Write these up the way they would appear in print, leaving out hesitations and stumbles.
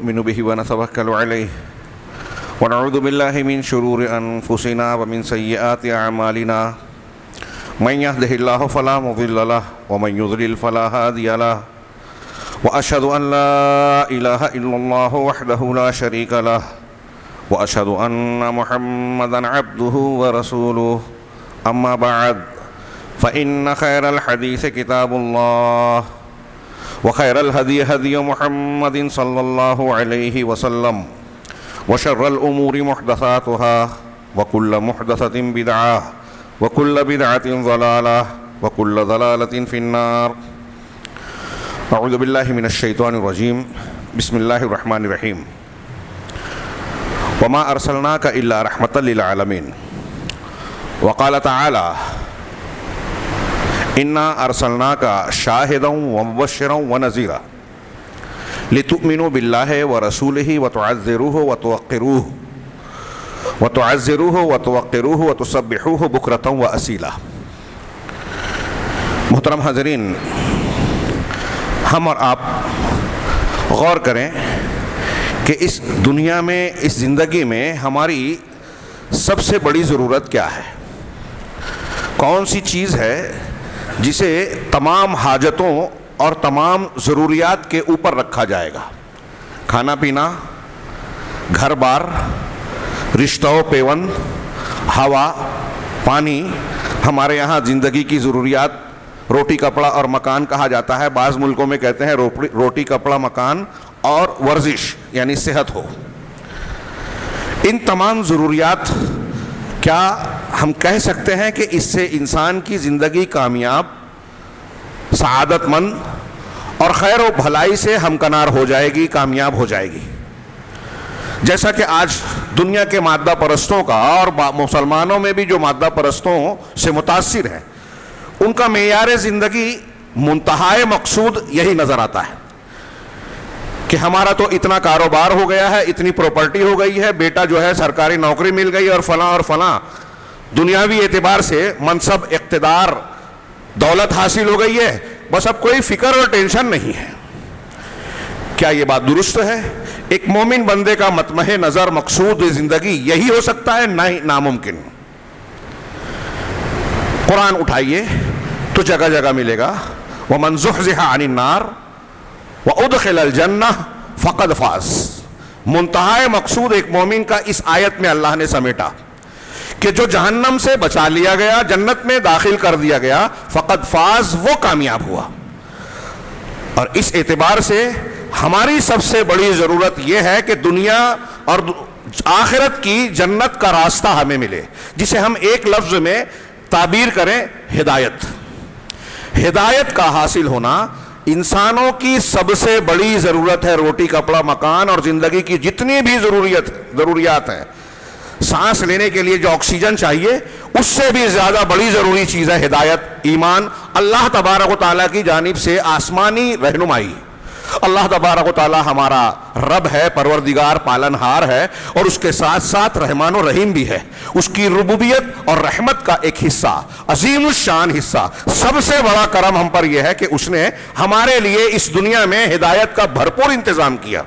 نؤمن به ونتوكل عليه ونعوذ بالله من شرور أنفسنا ومن سيئات أعمالنا من يهده الله فلا مضل له ومن يضلل فلا هادي له وأشهد أن لا إله إلا الله وحده لا شريك له وأشهد أن محمدا عبده ورسوله أما بعد فإن خير الحديث كتاب الله وخير الهدي هدي محمد صلى الله عليه وسلم وشر الأمور محدثاتها وكل محدثة بدعة وكل بدعة ضلالة وكل ضلالة في النار. أعوذ بالله من الشيطان الرجيم. بسم الله الرحمن الرحيم. وما أرسلناك إلا رحمة للعالمين. وقال تعالى إنا أرسلناك شاهدا ومبشرا ونذيرا لتؤمنوا بالله ورسوله وتعزروه وتوقروه وتسبحوه بكرة وأصيلا. محترم حاضرین، ہم اور آپ غور کریں کہ اس دنیا میں، اس زندگی میں ہماری سب سے بڑی ضرورت کیا ہے؟ کون سی چیز ہے جسے تمام حاجتوں اور تمام ضروریات کے اوپر رکھا جائے گا؟ کھانا پینا، گھر بار، رشتہ و پیوند، ہوا، پانی. ہمارے یہاں زندگی کی ضروریات روٹی کپڑا اور مکان کہا جاتا ہے. بعض ملکوں میں کہتے ہیں روٹی کپڑا مکان اور ورزش یعنی صحت ہو. ان تمام ضروریات کیا ہم کہہ سکتے ہیں کہ اس سے انسان کی زندگی کامیاب، سعادت مند اور خیر و بھلائی سے ہمکنار ہو جائے گی، کامیاب ہو جائے گی؟ جیسا کہ آج دنیا کے مادہ پرستوں کا اور مسلمانوں میں بھی جو مادہ پرستوں سے متاثر ہیں، ان کا معیار زندگی منتہائے مقصود یہی نظر آتا ہے کہ ہمارا تو اتنا کاروبار ہو گیا ہے، اتنی پراپرٹی ہو گئی ہے، بیٹا جو ہے سرکاری نوکری مل گئی اور فلاں دنیاوی اعتبار سے منصب، اقتدار، دولت حاصل ہو گئی ہے، بس اب کوئی فکر اور ٹینشن نہیں ہے. کیا یہ بات درست ہے؟ ایک مومن بندے کا مطمع نظر مقصود زندگی یہی ہو سکتا ہے؟ نہیں، ناممکن. قرآن اٹھائیے تو جگہ جگہ ملے گا وَمَنْ زُحْزِحَ عَنِ النَّارِ وَأُدْخِلَ الْجَنَّةَ فَقَدْ فَازَ. منتہائے مقصود ایک مومن کا اس آیت میں اللہ نے سمیٹا کہ جو جہنم سے بچا لیا گیا، جنت میں داخل کر دیا گیا، فقد فاز، وہ کامیاب ہوا. اور اس اعتبار سے ہماری سب سے بڑی ضرورت یہ ہے کہ دنیا اور آخرت کی جنت کا راستہ ہمیں ملے، جسے ہم ایک لفظ میں تعبیر کریں ہدایت. ہدایت کا حاصل ہونا انسانوں کی سب سے بڑی ضرورت ہے. روٹی کپڑا مکان اور زندگی کی جتنی بھی ضروریات ہیں، سانس لینے کے لیے جو آکسیجن چاہیے، اس سے بھی زیادہ بڑی ضروری چیز ہے ہدایت، ایمان، اللہ تبارک و تعالیٰ کی جانب سے آسمانی رہنمائی. اللہ تبارک و تعالیٰ ہمارا رب ہے، پروردگار، پالنہار ہے، اور اس کے ساتھ ساتھ رحمان و رحیم بھی ہے. اس کی ربوبیت اور رحمت کا ایک حصہ، عظیم الشان حصہ، سب سے بڑا کرم ہم پر یہ ہے کہ اس نے ہمارے لیے اس دنیا میں ہدایت کا بھرپور انتظام کیا.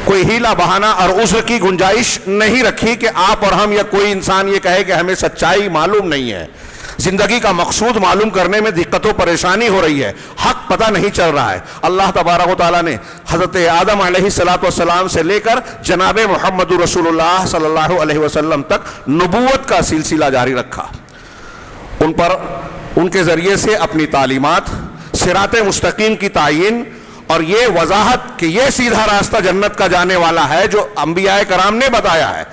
کوئی ہیلا بہانہ اور عذر کی گنجائش نہیں رکھی کہ آپ اور ہم یا کوئی انسان یہ کہے کہ ہمیں سچائی معلوم نہیں ہے، زندگی کا مقصود معلوم کرنے میں دقت و پریشانی ہو رہی ہے، حق پتہ نہیں چل رہا ہے. اللہ تبارک و تعالیٰ نے حضرت آدم علیہ السلام سے لے کر جناب محمد رسول اللہ صلی اللہ علیہ وسلم تک نبوت کا سلسلہ جاری رکھا. ان پر ان کے ذریعے سے اپنی تعلیمات، صراط مستقیم کی تعیین اور یہ وضاحت کہ یہ سیدھا راستہ جنت کا جانے والا ہے جو انبیاء کرام نے بتایا ہے،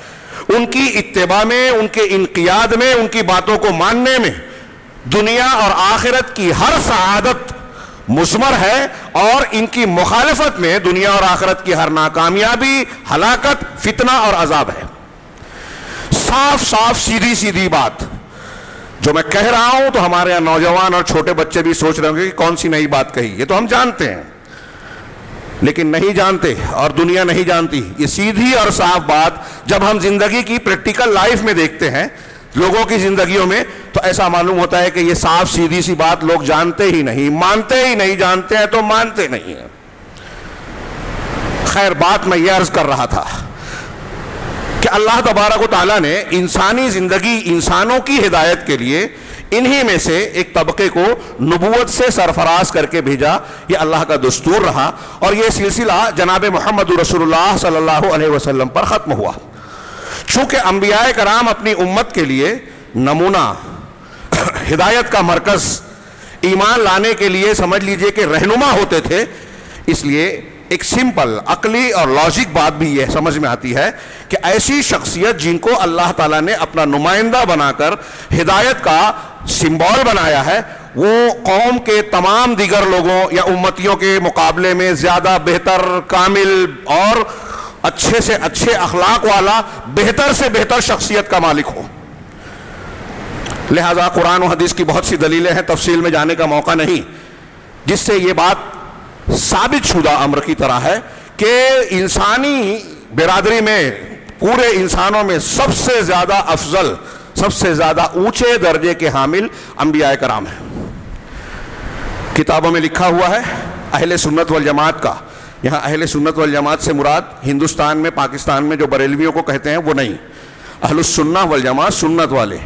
ان کی اتباع میں، ان کے انقیاد میں، ان کی باتوں کو ماننے میں دنیا اور آخرت کی ہر سعادت مضمر ہے، اور ان کی مخالفت میں دنیا اور آخرت کی ہر ناکامیابی، ہلاکت، فتنہ اور عذاب ہے. صاف صاف سیدھی بات جو میں کہہ رہا ہوں تو ہمارے یہاں نوجوان اور چھوٹے بچے بھی سوچ رہے ہوں گے کہ کون سی نئی بات کہی. یہ تو ہم جانتے ہیں، لیکن نہیں جانتے اور دنیا نہیں جانتی. یہ سیدھی اور صاف بات جب ہم زندگی کی پریکٹیکل لائف میں دیکھتے ہیں، لوگوں کی زندگیوں میں، تو ایسا معلوم ہوتا ہے کہ یہ صاف سیدھی سی بات لوگ جانتے ہی نہیں، مانتے ہی نہیں. جانتے ہیں تو مانتے نہیں ہیں. خیر بات میں یہ عرض کر رہا تھا کہ اللہ تبارک و تعالیٰ نے انسانی زندگی، انسانوں کی ہدایت کے لیے انہی میں سے ایک طبقے کو نبوت سے سرفراز کر کے بھیجا. یہ اللہ کا دستور رہا اور یہ سلسلہ جناب محمد رسول اللہ صلی اللہ علیہ وسلم پر ختم ہوا. چونکہ انبیاء کرام اپنی امت کے لیے نمونہ، ہدایت کا مرکز، ایمان لانے کے لیے سمجھ لیجئے کہ رہنما ہوتے تھے، اس لیے ایک سمپل عقلی اور لاجک بات بھی یہ سمجھ میں آتی ہے کہ ایسی شخصیت جن کو اللہ تعالیٰ نے اپنا نمائندہ بنا کر ہدایت کا سمبول بنایا ہے، وہ قوم کے تمام دیگر لوگوں یا امتیوں کے مقابلے میں زیادہ بہتر، کامل اور اچھے سے اچھے اخلاق والا، بہتر سے بہتر شخصیت کا مالک ہو. لہذا قرآن و حدیث کی بہت سی دلیلیں ہیں، تفصیل میں جانے کا موقع نہیں، جس سے یہ بات ثابت شدہ امر کی طرح ہے کہ انسانی برادری میں، پورے انسانوں میں سب سے زیادہ افضل، سب سے زیادہ اونچے درجے کے حامل انبیاء کرام ہیں. کتابوں میں لکھا ہوا ہے اہل سنت والجماعت کا. یہاں اہل سنت والجماعت سے مراد ہندوستان میں، پاکستان میں جو بریلویوں کو کہتے ہیں وہ نہیں. اہل السنہ والجماعت سنت والے.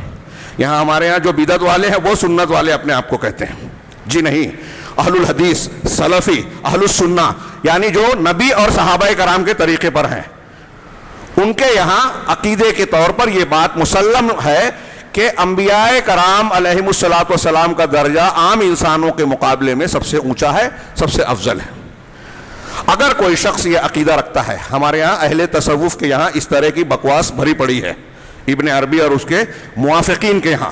یہاں ہمارے ہاں جو بدعت والے ہیں وہ سنت والے اپنے آپ کو کہتے ہیں. جی نہیں، اہل الحدیث، سلفی، اہل السنہ یعنی جو نبی اور صحابہ کرام کے طریقے پر ہیں، ان کے یہاں عقیدے کے طور پر یہ بات مسلم ہے کہ انبیاء کرام علیہم الصلاۃ والسلام کا درجہ عام انسانوں کے مقابلے میں سب سے اونچا ہے، سب سے افضل ہے. اگر کوئی شخص یہ عقیدہ رکھتا ہے، ہمارے یہاں اہل تصوف کے یہاں اس طرح کی بکواس بھری پڑی ہے، ابن عربی اور اس کے موافقین کے یہاں،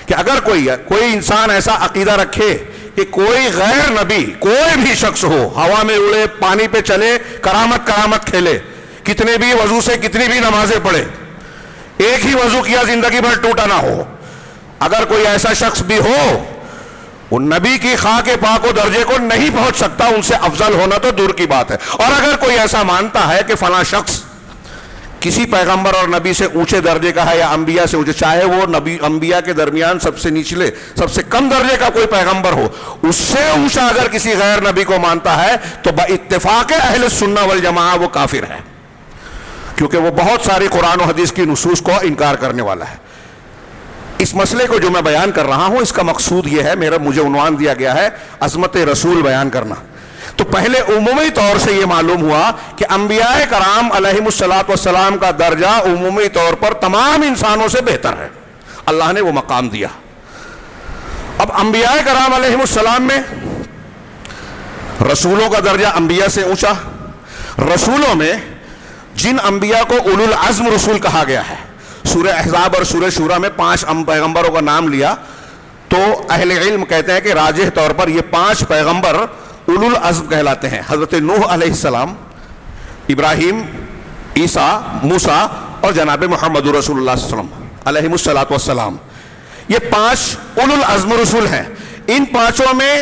کہ اگر کوئی انسان ایسا عقیدہ رکھے کہ کوئی غیر نبی، کوئی بھی شخص ہو، ہوا میں اڑے، پانی پہ چلے، کرامت کھیلے، کتنے بھی وضو سے کتنی بھی نمازیں پڑھے، ایک ہی وضو کیا زندگی بھر ٹوٹا نہ ہو، اگر کوئی ایسا شخص بھی ہو، ان نبی کی خاک پاک و درجے کو نہیں پہنچ سکتا، ان سے افضل ہونا تو دور کی بات ہے. اور اگر کوئی ایسا مانتا ہے کہ فلاں شخص کسی پیغمبر اور نبی سے اونچے درجے کا ہے یا انبیاء سے اونچے، چاہے وہ نبی انبیاء کے درمیان سب سے نچلے، سب سے کم درجے کا کوئی پیغمبر ہو، اس سے اونچا اگر کسی غیر نبی کو مانتا ہے تو باتفاق اہل السنہ والجماعہ وہ کافر ہے، کیونکہ وہ بہت ساری قرآن و حدیث کی نصوص کو انکار کرنے والا ہے. اس مسئلے کو جو میں بیان کر رہا ہوں، اس کا مقصود یہ ہے، مجھے عنوان دیا گیا ہے عظمت رسول بیان کرنا. تو پہلے عمومی طور سے یہ معلوم ہوا کہ انبیاء کرام علیہم الصلاۃ والسلام کا درجہ عمومی طور پر تمام انسانوں سے بہتر ہے، اللہ نے وہ مقام دیا. اب انبیاء کرام علیہم السلام میں رسولوں کا درجہ انبیاء سے اونچا. رسولوں میں جن انبیاء کو اولو العزم رسول کہا گیا ہے، سورہ احزاب اور سورہ شورى میں 5 پیغمبروں کا نام لیا، تو اہل علم کہتے ہیں کہ راجح طور پر یہ 5 پیغمبر اولو العزم کہلاتے ہیں. حضرت نوح علیہ السلام، ابراہیم، عیسیٰ، موسیٰ اور جناب محمد رسول اللہ صلی اللہ علیہ وسلم علیہم الصلاۃ والسلام، یہ 5 اولو العزم رسول ہیں. ان 5 میں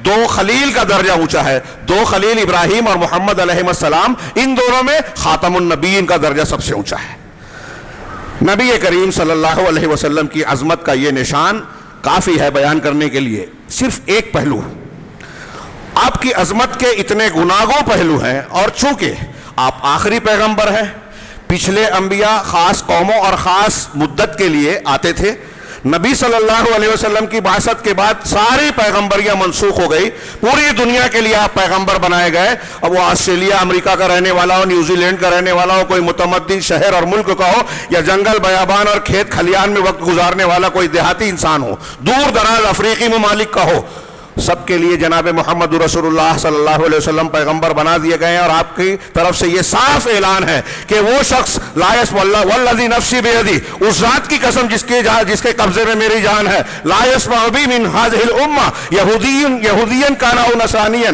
2 خلیل کا درجہ اونچا ہے، 2 خلیل ابراہیم اور محمد علیہ السلام، ان دونوں میں خاتم النبیین کا درجہ سب سے اونچا ہے. نبی کریم صلی اللہ علیہ وسلم کی عظمت کا یہ نشان کافی ہے بیان کرنے کے لیے. صرف ایک پہلو، آپ کی عظمت کے اتنے گناگوں پہلو ہیں، اور چونکہ آپ آخری پیغمبر ہیں، پچھلے انبیاء خاص قوموں اور خاص مدت کے لیے آتے تھے. نبی صلی اللہ علیہ وسلم کی بعثت کے بعد ساری پیغمبریاں منسوخ ہو گئی، پوری دنیا کے لیے آپ پیغمبر بنائے گئے. اب وہ آسٹریلیا، امریکہ کا رہنے والا ہو، نیوزی لینڈ کا رہنے والا ہو، کوئی متمدن شہر اور ملک کا ہو، یا جنگل بیابان اور کھیت کھلیان میں وقت گزارنے والا کوئی دیہاتی انسان ہو، دور دراز افریقی ممالک کا ہو، سب کے لیے جناب محمد رسول اللہ صلی اللہ علیہ وسلم پیغمبر بنا دیے گئے ہیں. اور آپ کی طرف سے یہ صاف اعلان ہے کہ وہ شخص لا یسمع اللہ والذی نفسی بیدی، اس ذات کی قسم جس کے قبضے میں میری جان ہے، لا یسمع بی من هذه الامہ یہودین کان او نصرانیا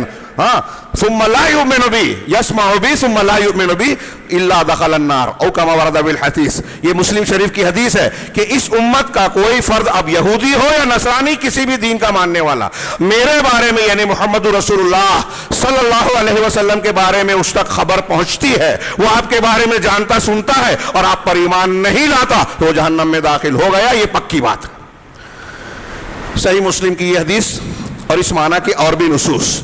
ثم لا یؤمن بی یسمع بی ثم لا یؤمن بی الا دخل النار او کما ورد بالحدیث. یہ مسلم شریف کی حدیث ہے کہ اس امت کا کوئی فرد، اب یہودی ہو یا نصرانی، کسی بھی دین کا ماننے والا، میرے بارے میں یعنی محمد رسول اللہ صلی اللہ علیہ وسلم کے بارے میں اس تک خبر پہنچتی ہے، وہ آپ کے بارے میں جانتا سنتا ہے اور آپ پر ایمان نہیں لاتا تو وہ جہنم میں داخل ہو گیا. یہ پکی بات ہے. صحیح مسلم کی یہ حدیث اور اس معنی کی اور بھی نصوص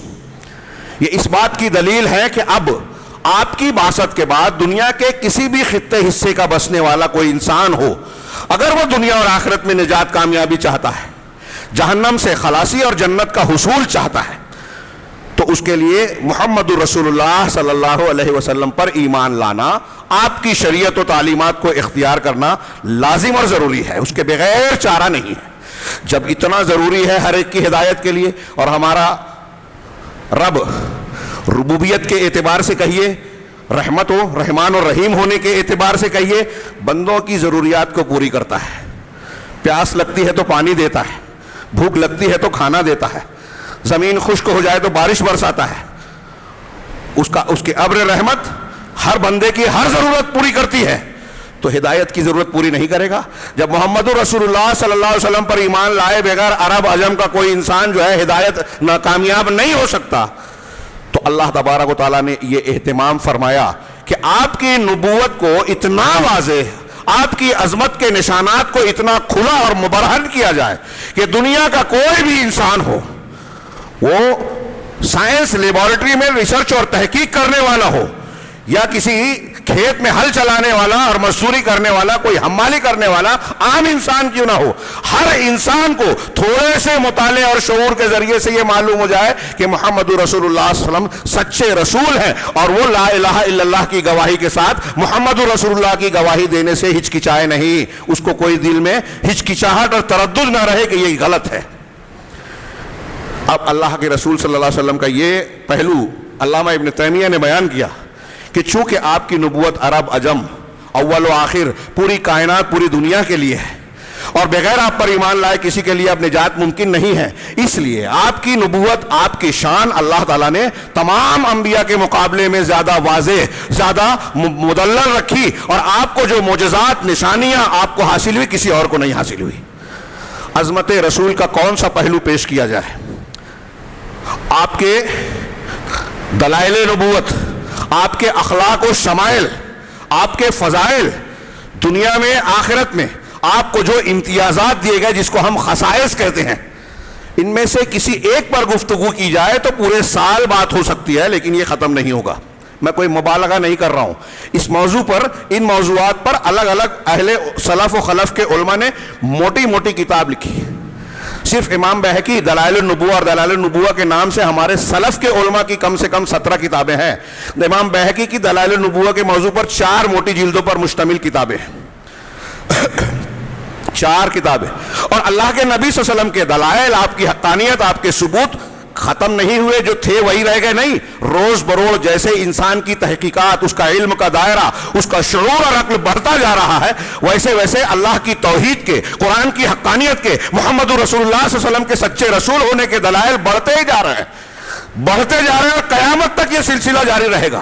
یہ اس بات کی دلیل ہے کہ اب آپ کی بعثت کے بعد دنیا کے کسی بھی خطے حصے کا بسنے والا کوئی انسان ہو، اگر وہ دنیا اور آخرت میں نجات کامیابی چاہتا ہے، جہنم سے خلاصی اور جنت کا حصول چاہتا ہے، تو اس کے لیے محمد رسول اللہ صلی اللہ علیہ وسلم پر ایمان لانا، آپ کی شریعت و تعلیمات کو اختیار کرنا لازم اور ضروری ہے، اس کے بغیر چارہ نہیں ہے۔ جب اتنا ضروری ہے ہر ایک کی ہدایت کے لیے، اور ہمارا رب ربوبیت کے اعتبار سے کہیے، رحمت و رحمان اور رحیم ہونے کے اعتبار سے کہیے، بندوں کی ضروریات کو پوری کرتا ہے۔ پیاس لگتی ہے تو پانی دیتا ہے، بھوک لگتی ہے تو کھانا دیتا ہے، زمین خشک ہو جائے تو بارش برساتا ہے، اس کے ابر رحمت ہر بندے کی ہر ضرورت پوری کرتی ہے، تو ہدایت کی ضرورت پوری نہیں کرے گا؟ جب محمد رسول اللہ صلی اللہ علیہ وسلم پر ایمان لائے بغیر عرب عجم کا کوئی انسان جو ہے ہدایت ناکامیاب نہیں ہو سکتا، تو اللہ تبارک و تعالیٰ نے یہ اہتمام فرمایا کہ آپ کی نبوت کو اتنا واضح، آپ کی عظمت کے نشانات کو اتنا کھلا اور مبرہن کیا جائے کہ دنیا کا کوئی بھی انسان ہو، وہ سائنس لیبارٹری میں ریسرچ اور تحقیق کرنے والا ہو، یا کسی کھیت میں ہل چلانے والا اور مزدوری کرنے والا، کوئی حمالی کرنے والا عام انسان کیوں نہ ہو، ہر انسان کو تھوڑے سے مطالعے اور شعور کے ذریعے سے یہ معلوم ہو جائے کہ محمد رسول اللہ صلی اللہ علیہ وسلم سچے رسول ہیں، اور وہ لا الہ الا اللہ کی گواہی کے ساتھ محمد رسول اللہ کی گواہی دینے سے ہچکچائے نہیں، اس کو کوئی دل میں ہچکچاہٹ اور تردد نہ رہے کہ یہ غلط ہے۔ اب اللہ کے رسول صلی اللہ علیہ وسلم کا یہ پہلو علامہ ابن تیمیہ نے بیان کیا کہ چونکہ آپ کی نبوت عرب عجم اول و آخر پوری کائنات پوری دنیا کے لیے ہے، اور بغیر آپ پر ایمان لائے کسی کے لیے اب نجات ممکن نہیں ہے، اس لیے آپ کی نبوت، آپ کی شان اللہ تعالیٰ نے تمام انبیاء کے مقابلے میں زیادہ واضح، زیادہ مدلل رکھی، اور آپ کو جو معجزات، نشانیاں آپ کو حاصل ہوئی کسی اور کو نہیں حاصل ہوئی۔ عظمت رسول کا کون سا پہلو پیش کیا جائے؟ آپ کے دلائل نبوت، آپ کے اخلاق و شمائل، آپ کے فضائل، دنیا میں آخرت میں آپ کو جو امتیازات دیے گئے جس کو ہم خصائص کہتے ہیں، ان میں سے کسی ایک پر گفتگو کی جائے تو پورے سال بات ہو سکتی ہے، لیکن یہ ختم نہیں ہوگا۔ میں کوئی مبالغہ نہیں کر رہا ہوں، اس موضوع پر، ان موضوعات پر الگ الگ اہل سلف و خلف کے علماء نے موٹی موٹی کتاب لکھی۔ صرف امام بہقی دلائل النبوہ اور دلائل النبوہ کے نام سے ہمارے سلف کے علماء کی کم سے کم 17 کتابیں ہیں۔ امام بہقی کی دلائل النبوہ کے موضوع پر 4 موٹی جلدوں پر مشتمل کتابیں ہیں، 4 کتابیں، اور اللہ کے نبی صلی اللہ علیہ وسلم کے دلائل، آپ کی حقانیت، آپ کے ثبوت ختم نہیں ہوئے، جو تھے وہی رہ گئے نہیں، روز بروز جیسے انسان کی تحقیقات، اس کا علم کا دائرہ، اس کا شعور اور عقل بڑھتا جا رہا ہے، ویسے ویسے اللہ کی توحید کے، قرآن کی حقانیت کے، محمد رسول اللہ صلی اللہ علیہ وسلم کے سچے رسول ہونے کے دلائل بڑھتے ہی جا رہے ہیں، بڑھتے جا رہے ہیں، اور قیامت تک یہ سلسلہ جاری رہے گا۔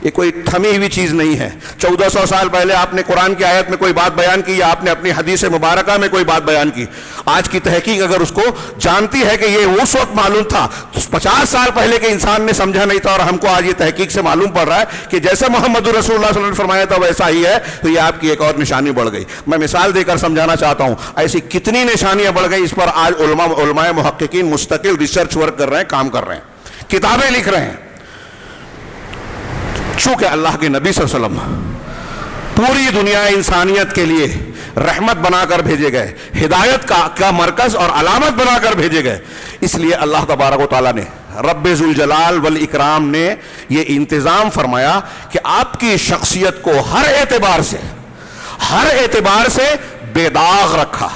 یہ کوئی تھمی ہوئی چیز نہیں ہے۔ 1400 سال پہلے آپ نے قرآن کی آیت میں کوئی بات بیان کی، یا آپ نے اپنی حدیث مبارکہ میں کوئی بات بیان کی، آج کی تحقیق اگر اس کو جانتی ہے کہ یہ اس وقت معلوم تھا، 50 سال پہلے کے انسان نے سمجھا نہیں تھا، اور ہم کو آج یہ تحقیق سے معلوم پڑ رہا ہے کہ جیسے محمد رسول اللہ صلی اللہ علیہ وسلم نے فرمایا تھا ویسا ہی ہے، تو یہ آپ کی ایک اور نشانی بڑھ گئی۔ میں مثال دے کر سمجھانا چاہتا ہوں، ایسی کتنی نشانیاں بڑھ گئی، اس پر آج علماء محققین مستقل ریسرچ ورک کر رہے ہیں، کام کر رہے ہیں، کتابیں لکھ رہے ہیں۔ چونکہ اللہ کے نبی صلی اللہ علیہ وسلم پوری دنیا انسانیت کے لیے رحمت بنا کر بھیجے گئے، ہدایت کا مرکز اور علامت بنا کر بھیجے گئے، اس لیے اللہ تبارک و تعالیٰ نے، رب ذوالجلال والاکرام نے یہ انتظام فرمایا کہ آپ کی شخصیت کو ہر اعتبار سے بے داغ رکھا،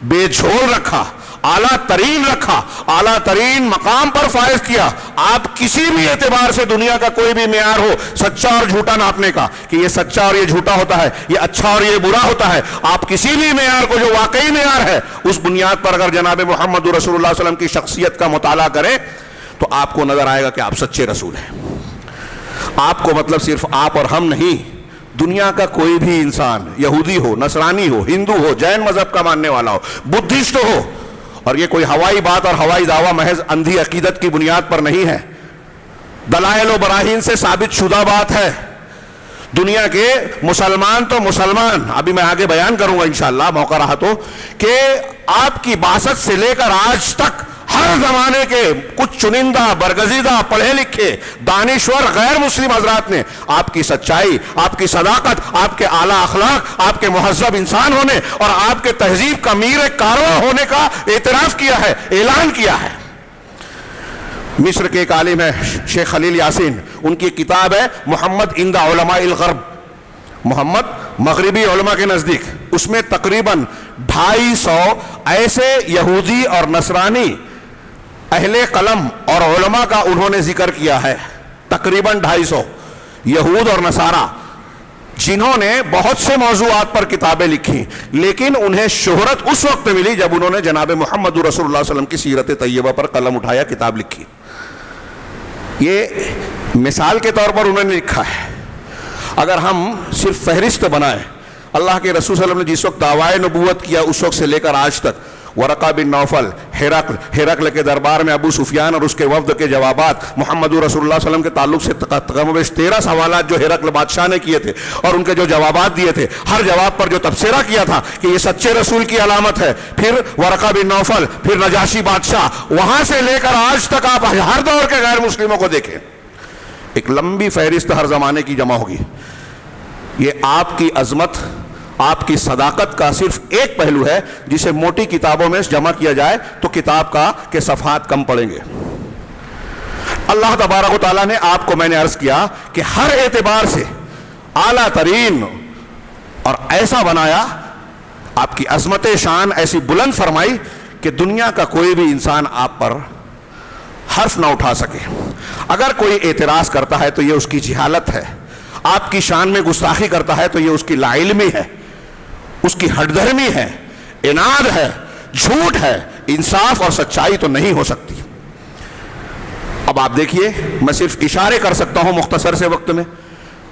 بے جھول رکھا، اعلیٰ ترین رکھا، اعلیٰ ترین مقام پر فائز کیا۔ آپ کسی بھی اعتبار سے دنیا کا کوئی بھی معیار ہو سچا اور جھوٹا ناپنے کا، کہ یہ سچا اور یہ جھوٹا ہوتا ہے، یہ اچھا اور یہ برا ہوتا ہے، آپ کسی بھی معیار کو جو واقعی معیار ہے اس بنیاد پر اگر جناب محمد رسول اللہ صلی اللہ علیہ وسلم کی شخصیت کا مطالعہ کریں تو آپ کو نظر آئے گا کہ آپ سچے رسول ہیں۔ آپ کو مطلب صرف آپ اور ہم نہیں، دنیا کا کوئی بھی انسان، یہودی ہو، نصرانی ہو، ہندو ہو، جین مذہب کا ماننے والا ہو، بدھسٹ ہو، اور یہ کوئی ہوائی بات اور ہوائی دعویٰ محض اندھی عقیدت کی بنیاد پر نہیں ہے، دلائل و براہین سے ثابت شدہ بات ہے۔ دنیا کے مسلمان تو مسلمان، ابھی میں آگے بیان کروں گا انشاءاللہ موقع رہا تو، کہ آپ کی بعثت سے لے کر آج تک ہر زمانے کے کچھ چنندہ برگزیدہ پڑھے لکھے دانشور غیر مسلم حضرات نے آپ کی سچائی، آپ کی صداقت، آپ کے اعلیٰ اخلاق، آپ کے مہذب انسان ہونے اور آپ کے تہذیب کا میر کارواں ہونے کا اعتراف کیا ہے، اعلان کیا ہے۔ مصر کے ایک عالم ہے شیخ خلیل یاسین، ان کی کتاب ہے محمد عند علماء الغرب، محمد مغربی علماء کے نزدیک، اس میں تقریباً 250 ایسے یہودی اور نصرانی اہل قلم اور علماء کا انہوں نے ذکر کیا ہے، تقریباً 250 یہود اور نصارہ، جنہوں نے بہت سے موضوعات پر کتابیں لکھی، لیکن انہیں شہرت اس وقت ملی جب انہوں نے جناب محمد رسول اللہ صلی اللہ علیہ وسلم کی سیرت طیبہ پر قلم اٹھایا، کتاب لکھی۔ یہ مثال کے طور پر انہوں نے لکھا ہے۔ اگر ہم صرف فہرست بنائیں، اللہ کے رسول صلی اللہ علیہ وسلم نے جس وقت دعوائے نبوت کیا اس وقت سے لے کر آج تک، ورقہ بن نوفل، ہرقل کے دربار میں ابو سفیان اور اس کے وفد کے جوابات، محمد رسول اللہ صلی اللہ علیہ وسلم کے تعلق سے کم و بیش 13 سوالات جو ہرقل بادشاہ نے کیے تھے اور ان کے جو جوابات دیے تھے، ہر جواب پر جو تبصرہ کیا تھا کہ یہ سچے رسول کی علامت ہے، پھر ورقہ بن نوفل، پھر نجاشی بادشاہ، وہاں سے لے کر آج تک آپ ہر دور کے غیر مسلموں کو دیکھیں، ایک لمبی فہرست ہر زمانے کی جمع ہوگی۔ یہ آپ کی عظمت، آپ کی صداقت کا صرف ایک پہلو ہے جسے موٹی کتابوں میں جمع کیا جائے تو کتاب کے صفحات کم پڑیں گے۔ اللہ تبارک و تعالیٰ نے آپ کو، میں نے عرض کیا کہ ہر اعتبار سے اعلیٰ ترین اور ایسا بنایا، آپ کی عظمت شان ایسی بلند فرمائی کہ دنیا کا کوئی بھی انسان آپ پر حرف نہ اٹھا سکے۔ اگر کوئی اعتراض کرتا ہے تو یہ اس کی جہالت ہے، آپ کی شان میں گستاخی کرتا ہے تو یہ اس کی لا علمی ہے، اس کی ہٹ دھرمی ہے، اناد ہے، جھوٹ ہے، انصاف اور سچائی تو نہیں ہو سکتی۔ اب آپ دیکھیے، میں صرف اشارے کر سکتا ہوں مختصر سے وقت میں۔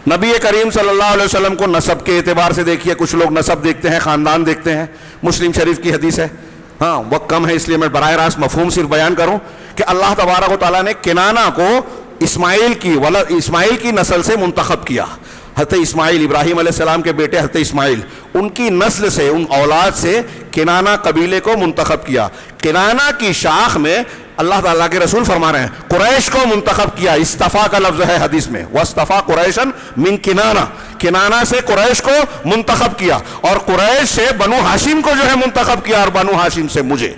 نبی کریم صلی اللہ علیہ وسلم کو نسب کے اعتبار سے دیکھیے، کچھ لوگ نسب دیکھتے ہیں، خاندان دیکھتے ہیں، مسلم شریف کی حدیث ہے، ہاں وقت کم ہے اس لیے میں براہ راست مفہوم صرف بیان کروں کہ اللہ تبارک و تعالیٰ نے کنانہ کو اسماعیل کی نسل سے منتخب کیا۔ حضرت اسماعیل، ابراہیم علیہ السلام کے بیٹے حضرت اسماعیل، ان کی نسل سے، ان اولاد سے کنانہ قبیلے کو منتخب کیا۔ کنانہ کی شاخ میں اللہ تعالیٰ کے رسول فرما رہے ہیں قریش کو منتخب کیا، استفا کا لفظ ہے حدیث میں، وَاسْتَفَا قُرَيْشًا مِنْ کِنانہ، کنانہ سے قریش کو منتخب کیا، اور قریش سے بنو ہاشم کو جو ہے منتخب کیا، اور بنو ہاشم سے مجھے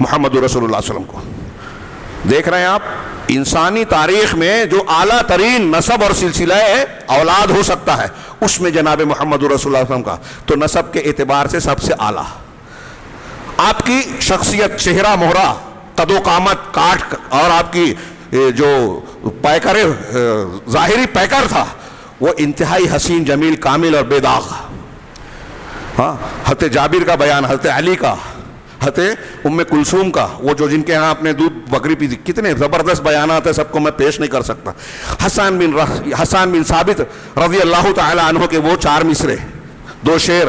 محمد رسول اللہ صلی اللہ علیہ وسلم کو۔ دیکھ رہے ہیں آپ، انسانی تاریخ میں جو اعلیٰ ترین نسب اور سلسلہ اولاد ہو سکتا ہے، اس میں جناب محمد رسول اللہ صلی اللہ علیہ وسلم کا تو نسب کے اعتبار سے سب سے اعلیٰ۔ آپ کی شخصیت، چہرہ مہرہ، قد و قامت، کاٹ اور آپ کی جو پیکر ظاہری پیکر تھا وہ انتہائی حسین، جمیل، کامل اور بے داغ۔ ہاں، حضرت جابر کا بیان، حضرت علی کا، حضرت ام کلثوم کا، وہ جو جن کے ہاں اپنے دودھ بکری پی، کتنے زبردست بیانات ہیں، سب کو میں پیش نہیں کر سکتا۔ حسان بن ثابت رضی اللہ تعالی عنہ کے وہ 4 مصرے، 2 شعر،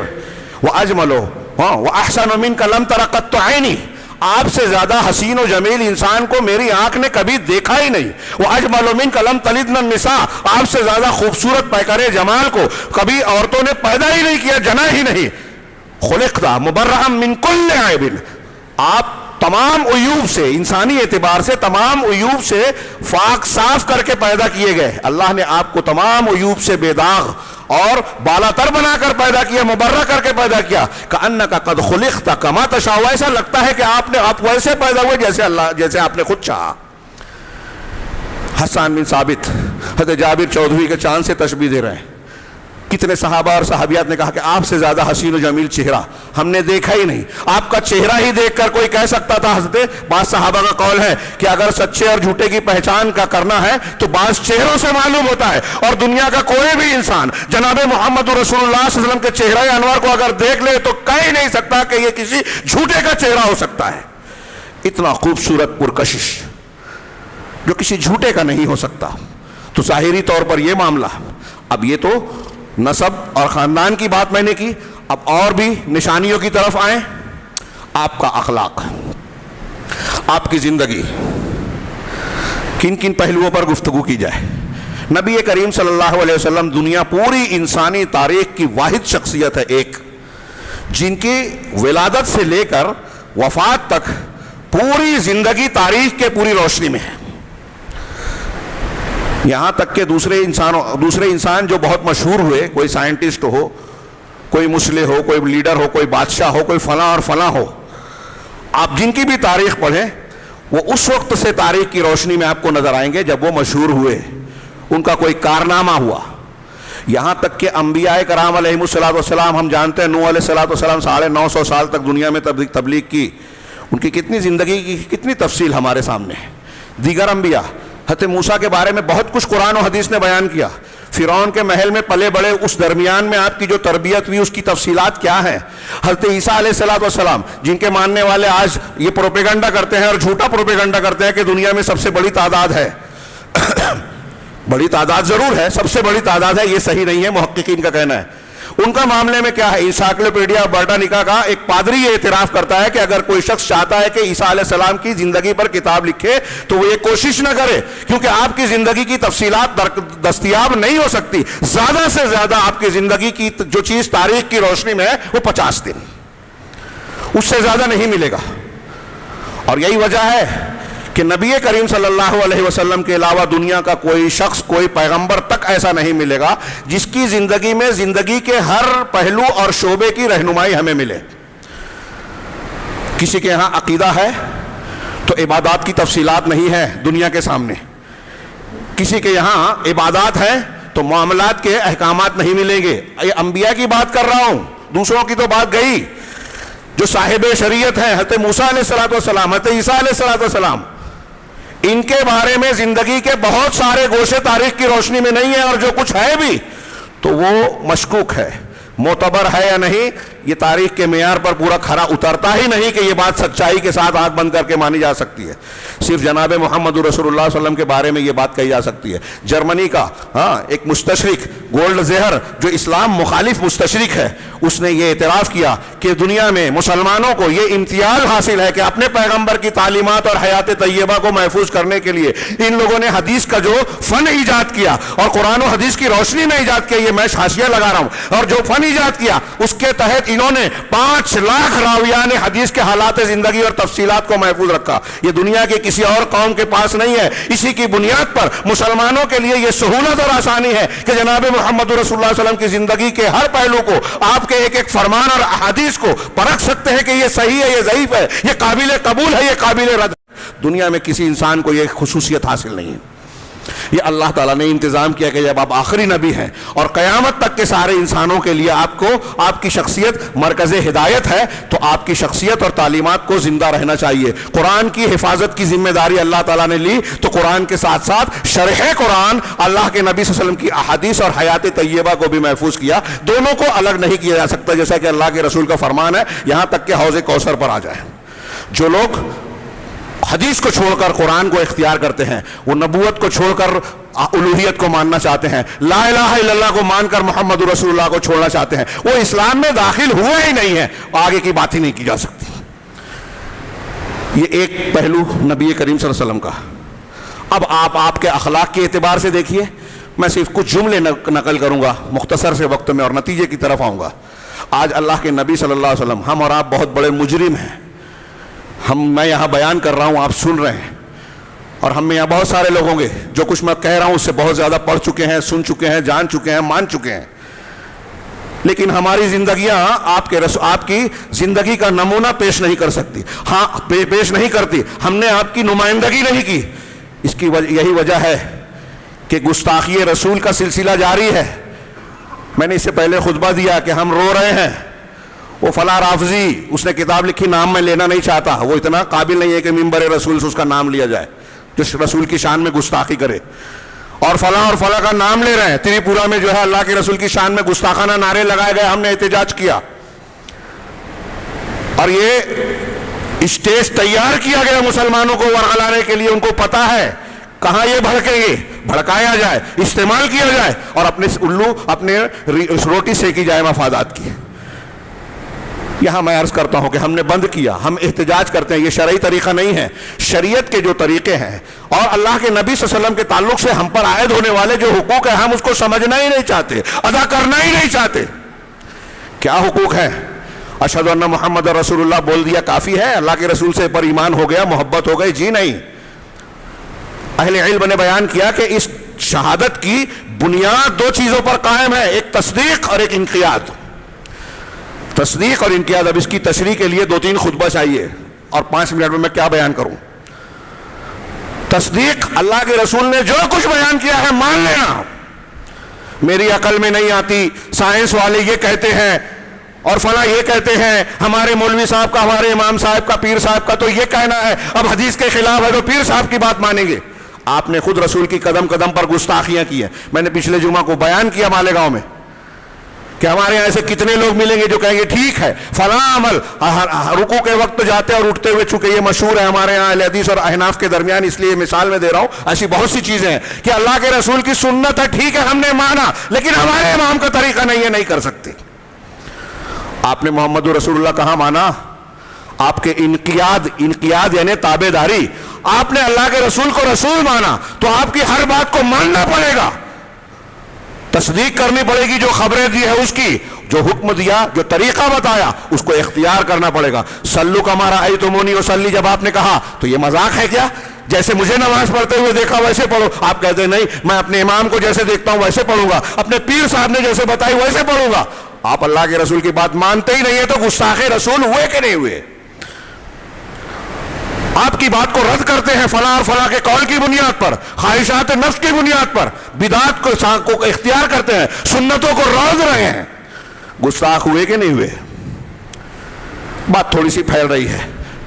وَأَجْمَلُ وَأَحْسَنُ مِنْكَ لَمْ تَرَ قَطُّ عَيْنِي، آپ سے زیادہ حسین و جمیل انسان کو میری آنکھ نے کبھی دیکھا ہی نہیں۔ وَأَجْمَلُ مِنْكَ لَمْ تَلِدْنَ النِّسَاء، آپ سے زیادہ خوبصورت پیکر جمال کو کبھی عورتوں نے پیدا ہی نہیں کیا، جنا ہی نہیں۔ خلقت مبرئا من کل عیب، آپ تمام عیوب سے، انسانی اعتبار سے تمام عیوب سے پاک صاف کر کے پیدا کیے گئے۔ اللہ نے آپ کو تمام عیوب سے بے داغ اور بالا تر بنا کر پیدا کیا، مبرہ کر کے پیدا کیا۔ کأنک قد خلقت کما تشاء، ایسا لگتا ہے کہ آپ ویسے پیدا ہوئے جیسے آپ نے خود چاہا۔ حسان بن ثابت حضرت جابر چودھویں کے چاند سے تشبیہ دے رہے ہیں۔ کتنے صحابہ اور صحابیات نے کہا کہ آپ سے زیادہ حسین و جمیل چہرہ ہم نے دیکھا ہی نہیں۔ آپ کا چہرہ ہی دیکھ کر کوئی کہہ سکتا تھا، حضرت بعض صحابہ کا قول ہے کہ اگر سچے اور جھوٹے کی پہچان کا کرنا ہے تو بعض چہروں سے معلوم ہوتا ہے، اور دنیا کا کوئی بھی انسان جناب محمد رسول اللہ صلی اللہ علیہ وسلم کے چہرہ انور کو اگر دیکھ لے تو کہہ ہی نہیں سکتا کہ یہ کسی جھوٹے کا چہرہ ہو سکتا ہے۔ اتنا خوبصورت پرکشش جو کسی جھوٹے کا نہیں ہو سکتا۔ تو ظاہری طور پر یہ معاملہ، اب یہ تو نسب اور خاندان کی بات میں نے کی، اب اور بھی نشانیوں کی طرف آئیں۔ آپ کا اخلاق، آپ کی زندگی، کن کن پہلوؤں پر گفتگو کی جائے۔ نبی کریم صلی اللہ علیہ وسلم دنیا پوری انسانی تاریخ کی واحد شخصیت ہے، ایک جن کی ولادت سے لے کر وفات تک پوری زندگی تاریخ کے پوری روشنی میں ہے. یہاں تک کہ دوسرے انسان جو بہت مشہور ہوئے، کوئی سائنٹسٹ ہو، کوئی مسلح ہو، کوئی لیڈر ہو، کوئی بادشاہ ہو، کوئی فلاں اور فلاں ہو، آپ جن کی بھی تاریخ پڑھیں وہ اس وقت سے تاریخ کی روشنی میں آپ کو نظر آئیں گے جب وہ مشہور ہوئے، ان کا کوئی کارنامہ ہوا. یہاں تک کہ انبیاء کرام علیہم السلام، ہم جانتے ہیں نوح علیہ السلام 950 سال تک دنیا میں تبلیغ کی. ان کی کتنی زندگی کی کتنی تفصیل ہمارے سامنے ہے. دیگر انبیاء، حضرت موسیٰ کے بارے میں بہت کچھ قرآن و حدیث نے بیان کیا. فرعون کے محل میں پلے بڑے، اس درمیان میں آپ کی جو تربیت ہوئی اس کی تفصیلات کیا ہیں. حضرت عیسیٰ علیہ السلام، جن کے ماننے والے آج یہ پروپیگنڈا کرتے ہیں اور جھوٹا پروپیگنڈا کرتے ہیں کہ دنیا میں سب سے بڑی تعداد ہے. بڑی تعداد ضرور ہے، سب سے بڑی تعداد ہے، یہ صحیح نہیں ہے، محققین کا کہنا ہے. ان کا معاملے میں کیا ہے؟ انسائکلوپیڈیا برٹانیکا کا ایک پادری یہ اعتراف کرتا ہے کہ اگر کوئی شخص چاہتا ہے کہ عیسیٰ علیہ السلام کی زندگی پر کتاب لکھے تو وہ یہ کوشش نہ کرے، کیونکہ آپ کی زندگی کی تفصیلات دستیاب نہیں ہو سکتی. زیادہ سے زیادہ آپ کی زندگی کی جو چیز تاریخ کی روشنی میں ہے وہ 50 دن، اس سے زیادہ نہیں ملے گا. اور یہی وجہ ہے کہ نبی کریم صلی اللہ علیہ وسلم کے علاوہ دنیا کا کوئی شخص، کوئی پیغمبر تک ایسا نہیں ملے گا جس کی زندگی میں زندگی کے ہر پہلو اور شعبے کی رہنمائی ہمیں ملے. کسی کے یہاں عقیدہ ہے تو عبادات کی تفصیلات نہیں ہے دنیا کے سامنے. کسی کے یہاں عبادات ہے تو معاملات کے احکامات نہیں ملیں گے. یہ انبیاء کی بات کر رہا ہوں، دوسروں کی تو بات گئی. جو صاحب شریعت ہیں حضرت موسیٰ علیہ السلام، حضرت عیسیٰ علیہ السلام، ان کے بارے میں زندگی کے بہت سارے گوشے تاریخ کی روشنی میں نہیں ہے، اور جو کچھ ہے بھی تو وہ مشکوک ہے، معتبر ہے یا نہیں یہ تاریخ کے معیار پر پورا کھرا اترتا ہی نہیں کہ یہ بات سچائی کے ساتھ آنکھ بند کر کے مانی جا سکتی ہے. صرف جناب محمد رسول اللہ صلی اللہ علیہ وسلم کے بارے میں یہ بات کہی جا سکتی ہے. جرمنی کا ایک مستشرق گولڈ زہر جو اسلام مخالف مستشرق ہے، اس نے یہ اعتراف کیا کہ دنیا میں مسلمانوں کو یہ امتیاز حاصل ہے کہ اپنے پیغمبر کی تعلیمات اور حیات طیبہ کو محفوظ کرنے کے لیے ان لوگوں نے حدیث کا جو فن ایجاد کیا اور قرآن و حدیث کی روشنی میں ایجاد کیا، یہ میں حاشیہ لگا رہا ہوں، اور جو فن ایجاد کیا اس کے تحت انہوں نے 5 لاکھ راویان حدیث کے حالات زندگی اور تفصیلات کو محفوظ رکھا. یہ دنیا کے کسی اور قوم کے پاس نہیں ہے. اسی کی بنیاد پر مسلمانوں کے لیے یہ سہولت اور آسانی ہے کہ جناب محمد رسول اللہ صلی اللہ علیہ وسلم کی زندگی کے ہر پہلو کو، آپ کے ایک ایک فرمان اور احادیث کو پرکھ سکتے ہیں کہ یہ صحیح ہے، یہ ضعیف ہے، یہ قابل قبول ہے، یہ قابل رد. دنیا میں کسی انسان کو یہ خصوصیت حاصل نہیں ہے. یہ اللہ تعالیٰ نے انتظام کیا کہ جب آپ آخری نبی ہیں اور قیامت تک کے سارے انسانوں کے لیے آپ کو آپ کی شخصیت مرکز ہدایت ہے، تو آپ کی شخصیت اور تعلیمات کو زندہ رہنا چاہیے. قرآن کی حفاظت کی ذمہ داری اللہ تعالیٰ نے لی تو قرآن کے ساتھ ساتھ شرح قرآن، اللہ کے نبی صلی اللہ علیہ وسلم کی احادیث اور حیات طیبہ کو بھی محفوظ کیا. دونوں کو الگ نہیں کیا جا سکتا، جیسا کہ اللہ کے رسول کا فرمان ہے یہاں تک کہ حوض کوثر پر آ جائے. جو لوگ حدیث کو چھوڑ کر قرآن کو اختیار کرتے ہیں، وہ نبوت کو چھوڑ کر الوہیت کو ماننا چاہتے ہیں، لا الہ الا اللہ کو مان کر محمد رسول اللہ کو چھوڑنا چاہتے ہیں، وہ اسلام میں داخل ہوئے ہی نہیں ہیں، آگے کی بات ہی نہیں کی جا سکتی. یہ ایک پہلو نبی کریم صلی اللہ علیہ وسلم کا. اب آپ کے اخلاق کے اعتبار سے دیکھیے. میں صرف کچھ جملے نقل کروں گا مختصر سے وقت میں اور نتیجے کی طرف آؤں گا. آج اللہ کے نبی صلی اللہ علیہ وسلم، ہم اور آپ بہت بڑے مجرم ہیں. میں یہاں بیان کر رہا ہوں، آپ سن رہے ہیں، اور ہم میں یہاں بہت سارے لوگ ہوں گے جو کچھ میں کہہ رہا ہوں اس سے بہت زیادہ پڑھ چکے ہیں، سن چکے ہیں، جان چکے ہیں، مان چکے ہیں. لیکن ہماری زندگیاں آپ کی زندگی کا نمونہ پیش نہیں کر سکتی. ہاں پیش نہیں کرتی. ہم نے آپ کی نمائندگی نہیں کی. اس کی یہی وجہ ہے کہ گستاخی رسول کا سلسلہ جاری ہے. میں نے اس سے پہلے خطبہ دیا کہ ہم رو رہے ہیں. وہ فلاں رافضی، اس نے کتاب لکھی، نام میں لینا نہیں چاہتا، وہ اتنا قابل نہیں ہے کہ ممبر رسول سے اس کا نام لیا جائے، جو رسول کی شان میں گستاخی کرے. اور فلاں کا نام لے رہے ہیں. تریپورہ میں جو ہے اللہ کے رسول کی شان میں گستاخانہ نعرے لگائے گئے، ہم نے احتجاج کیا، اور یہ اسٹیج تیار کیا گیا مسلمانوں کو ورغلانے کے لیے. ان کو پتا ہے کہاں یہ بھڑکیں گے، بھڑکایا جائے، استعمال کیا جائے اور اپنے روٹی سیکی جائے مفادات کی. یہاں میں عرض کرتا ہوں کہ ہم نے بند کیا، ہم احتجاج کرتے ہیں، یہ شرعی طریقہ نہیں ہے. شریعت کے جو طریقے ہیں اور اللہ کے نبی صلی اللہ علیہ وسلم کے تعلق سے ہم پر عائد ہونے والے جو حقوق ہیں، ہم اس کو سمجھنا ہی نہیں چاہتے، ادا کرنا ہی نہیں چاہتے. کیا حقوق ہیں؟ اشہد ان محمد رسول اللہ بول دیا کافی ہے؟ اللہ کے رسول سے پر ایمان ہو گیا، محبت ہو گئی؟ جی نہیں. اہل علم نے بیان کیا کہ اس شہادت کی بنیاد دو چیزوں پر قائم ہے، ایک تصدیق اور ایک انقیاد. تصدیق اور انقیاد. اب اس کی تشریح کے لیے 2-3 خطبہ چاہیے اور 5 منٹ میں کیا بیان کروں. تصدیق، اللہ کے رسول نے جو کچھ بیان کیا ہے مان لینا. میری عقل میں نہیں آتی، سائنس والے یہ کہتے ہیں اور فلاں یہ کہتے ہیں، ہمارے مولوی صاحب کا، ہمارے امام صاحب کا، پیر صاحب کا تو یہ کہنا ہے، اب حدیث کے خلاف ہے تو پیر صاحب کی بات مانیں گے. آپ نے خود رسول کی قدم قدم پر گستاخیاں کی ہیں. میں نے پچھلے جمعہ کو بیان کیا مالیگاؤں میں کہ ہمارے یہاں ایسے کتنے لوگ ملیں گے جو کہیں گے ٹھیک ہے فلاں عمل رکوع کے وقت جاتے اور اٹھتے ہوئے، چونکہ یہ مشہور ہے ہمارے یہاں اہل حدیث اور احناف کے درمیان، اس لیے مثال میں دے رہا ہوں. ایسی بہت سی چیزیں ہیں کہ اللہ کے رسول کی سنت ہے، ٹھیک ہے ہم نے مانا، لیکن ہمارے امام کا طریقہ نہیں ہے، نہیں کر سکتے. آپ نے محمد رسول اللہ کہاں مانا؟ آپ کے انقیاد یعنی تابع داری. آپ نے اللہ کے رسول کو رسول مانا تو آپ کی ہر بات کو ماننا پڑے گا، تصدیق کرنی پڑے گی. جو خبریں دی ہے اس کی، جو حکم دیا، جو طریقہ بتایا، اس کو اختیار کرنا پڑے گا. سلو کما رأیتمونی اصلی جب آپ نے کہا تو یہ مذاق ہے کیا؟ جیسے مجھے نماز پڑھتے ہوئے دیکھا ویسے پڑھو. آپ کہتے ہیں نہیں، میں اپنے امام کو جیسے دیکھتا ہوں ویسے پڑھوں گا، اپنے پیر صاحب نے جیسے بتائی ویسے پڑھوں گا. آپ اللہ کے رسول کی بات مانتے ہی نہیں ہے تو گستاخ رسول ہوئے کہ نہیں ہوئے؟ آپ کی بات کو رد کرتے ہیں فلاں اور فلاں کے قول کی بنیاد پر، خواہشات نفس کی بنیاد پر، بدعات کو اختیار کرتے ہیں، سنتوں کو روز رہے ہیں. گستاخ ہوئے کہ نہیں ہوئے؟ بات تھوڑی سی پھیل رہی ہے.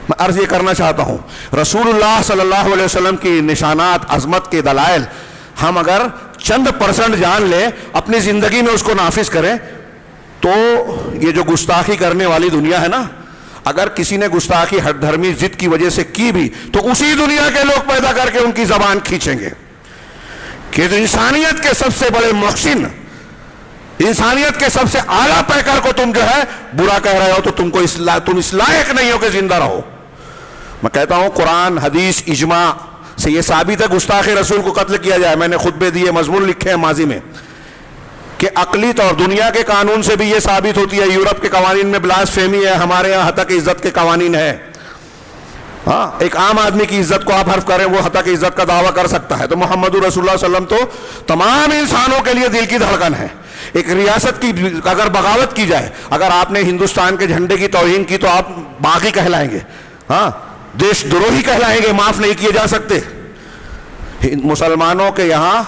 میں عرض یہ کرنا چاہتا ہوں، رسول اللہ صلی اللہ علیہ وسلم کی نشانات، عظمت کے دلائل ہم اگر چند % جان لیں، اپنی زندگی میں اس کو نافذ کریں، تو یہ جو گستاخی کرنے والی دنیا ہے نا، اگر کسی نے گستاخی ہٹ دھرمی ضد کی وجہ سے کی بھی تو اسی دنیا کے لوگ پیدا کر کے ان کی زبان کھینچیں گے کہ انسانیت کے سب سے بڑے محسن، انسانیت کے سب سے اعلیٰ پیکر کو تم جو ہے برا کہہ رہے ہو، تو تم اس لائق نہیں ہو کہ زندہ رہو. میں کہتا ہوں قرآن، حدیث، اجماع سے یہ ثابت ہے گستاخ رسول کو قتل کیا جائے. میں نے خطبے دیے، مضمون لکھے ہیں ماضی میں کہ عقلی طور دنیا کے قانون سے بھی یہ ثابت ہوتی ہے. یورپ کے قوانین میں بلاسفیمی ہے، ہمارے یہاں حتک عزت کے قوانین ہے. ہاں، ایک عام آدمی کی عزت کو آپ حرف کریں وہ حتک عزت کا دعویٰ کر سکتا ہے. تو محمد رسول اللہ صلی اللہ علیہ وسلم تو تمام انسانوں کے لیے دل کی دھڑکن ہے. ایک ریاست کی اگر بغاوت کی جائے، اگر آپ نے ہندوستان کے جھنڈے کی توہین کی تو آپ باغی کہلائیں گے، ہاں دیش دروہی کہلائیں گے، معاف نہیں کیے جا سکتے. مسلمانوں کے یہاں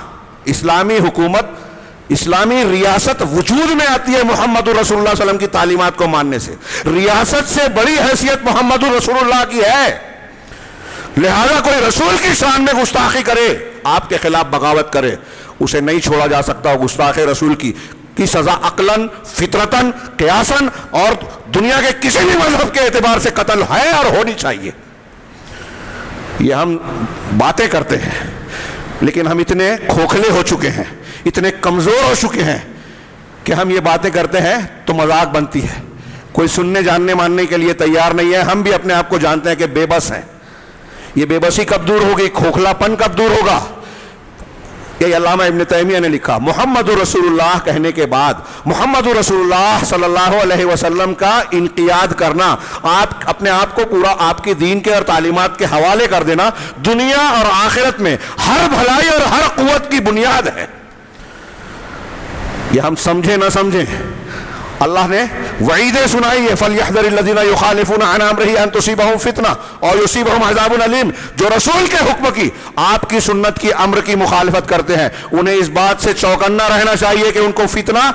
اسلامی حکومت، اسلامی ریاست وجود میں آتی ہے محمد رسول اللہ صلی اللہ علیہ وسلم کی تعلیمات کو ماننے سے. ریاست سے بڑی حیثیت محمد رسول اللہ کی ہے. لہذا کوئی رسول کی شان میں گستاخی کرے، آپ کے خلاف بغاوت کرے، اسے نہیں چھوڑا جا سکتا. گستاخ رسول کی سزا عقلاً، فطرتاً، قیاساً اور دنیا کے کسی بھی مذہب کے اعتبار سے قتل ہے اور ہونی چاہیے. یہ ہم باتیں کرتے ہیں لیکن ہم اتنے کھوکھلے ہو چکے ہیں، اتنے کمزور ہو چکے ہیں کہ ہم یہ باتیں کرتے ہیں تو مذاق بنتی ہے. کوئی سننے جاننے ماننے کے لیے تیار نہیں ہے. ہم بھی اپنے آپ کو جانتے ہیں کہ بے بس ہیں. یہ بے بسی کب دور ہوگی؟ کھوکھلا پن کب دور ہوگا؟ یہ علامہ ابن تیمیہ نے لکھا. محمد رسول اللہ کہنے کے بعد محمد رسول اللہ صلی اللہ علیہ وسلم کا انقیاد کرنا، آپ اپنے آپ کو پورا آپ کی دین کے اور تعلیمات کے حوالے کر دینا، دنیا اور آخرت میں ہر بھلائی اور ہر قوت کی بنیاد ہے. یہ ہم سمجھیں نہ سمجھیں، اللہ نے وعیدیں سنائی ہے. فَلْيَحْذَرِ الَّذِينَ يُخَالِفُونَ عَنْ أَمْرِهِ أَن تُصِيبَهُمْ فِتْنَةٌ أَوْ يُصِيبَهُمْ عَذَابٌ أَلِيمٌ. جو رسول کے حکم کی، آپ کی سنت کی، امر کی مخالفت کرتے ہیں، انہیں اس بات سے چوکنا رہنا چاہیے کہ ان کو فتنہ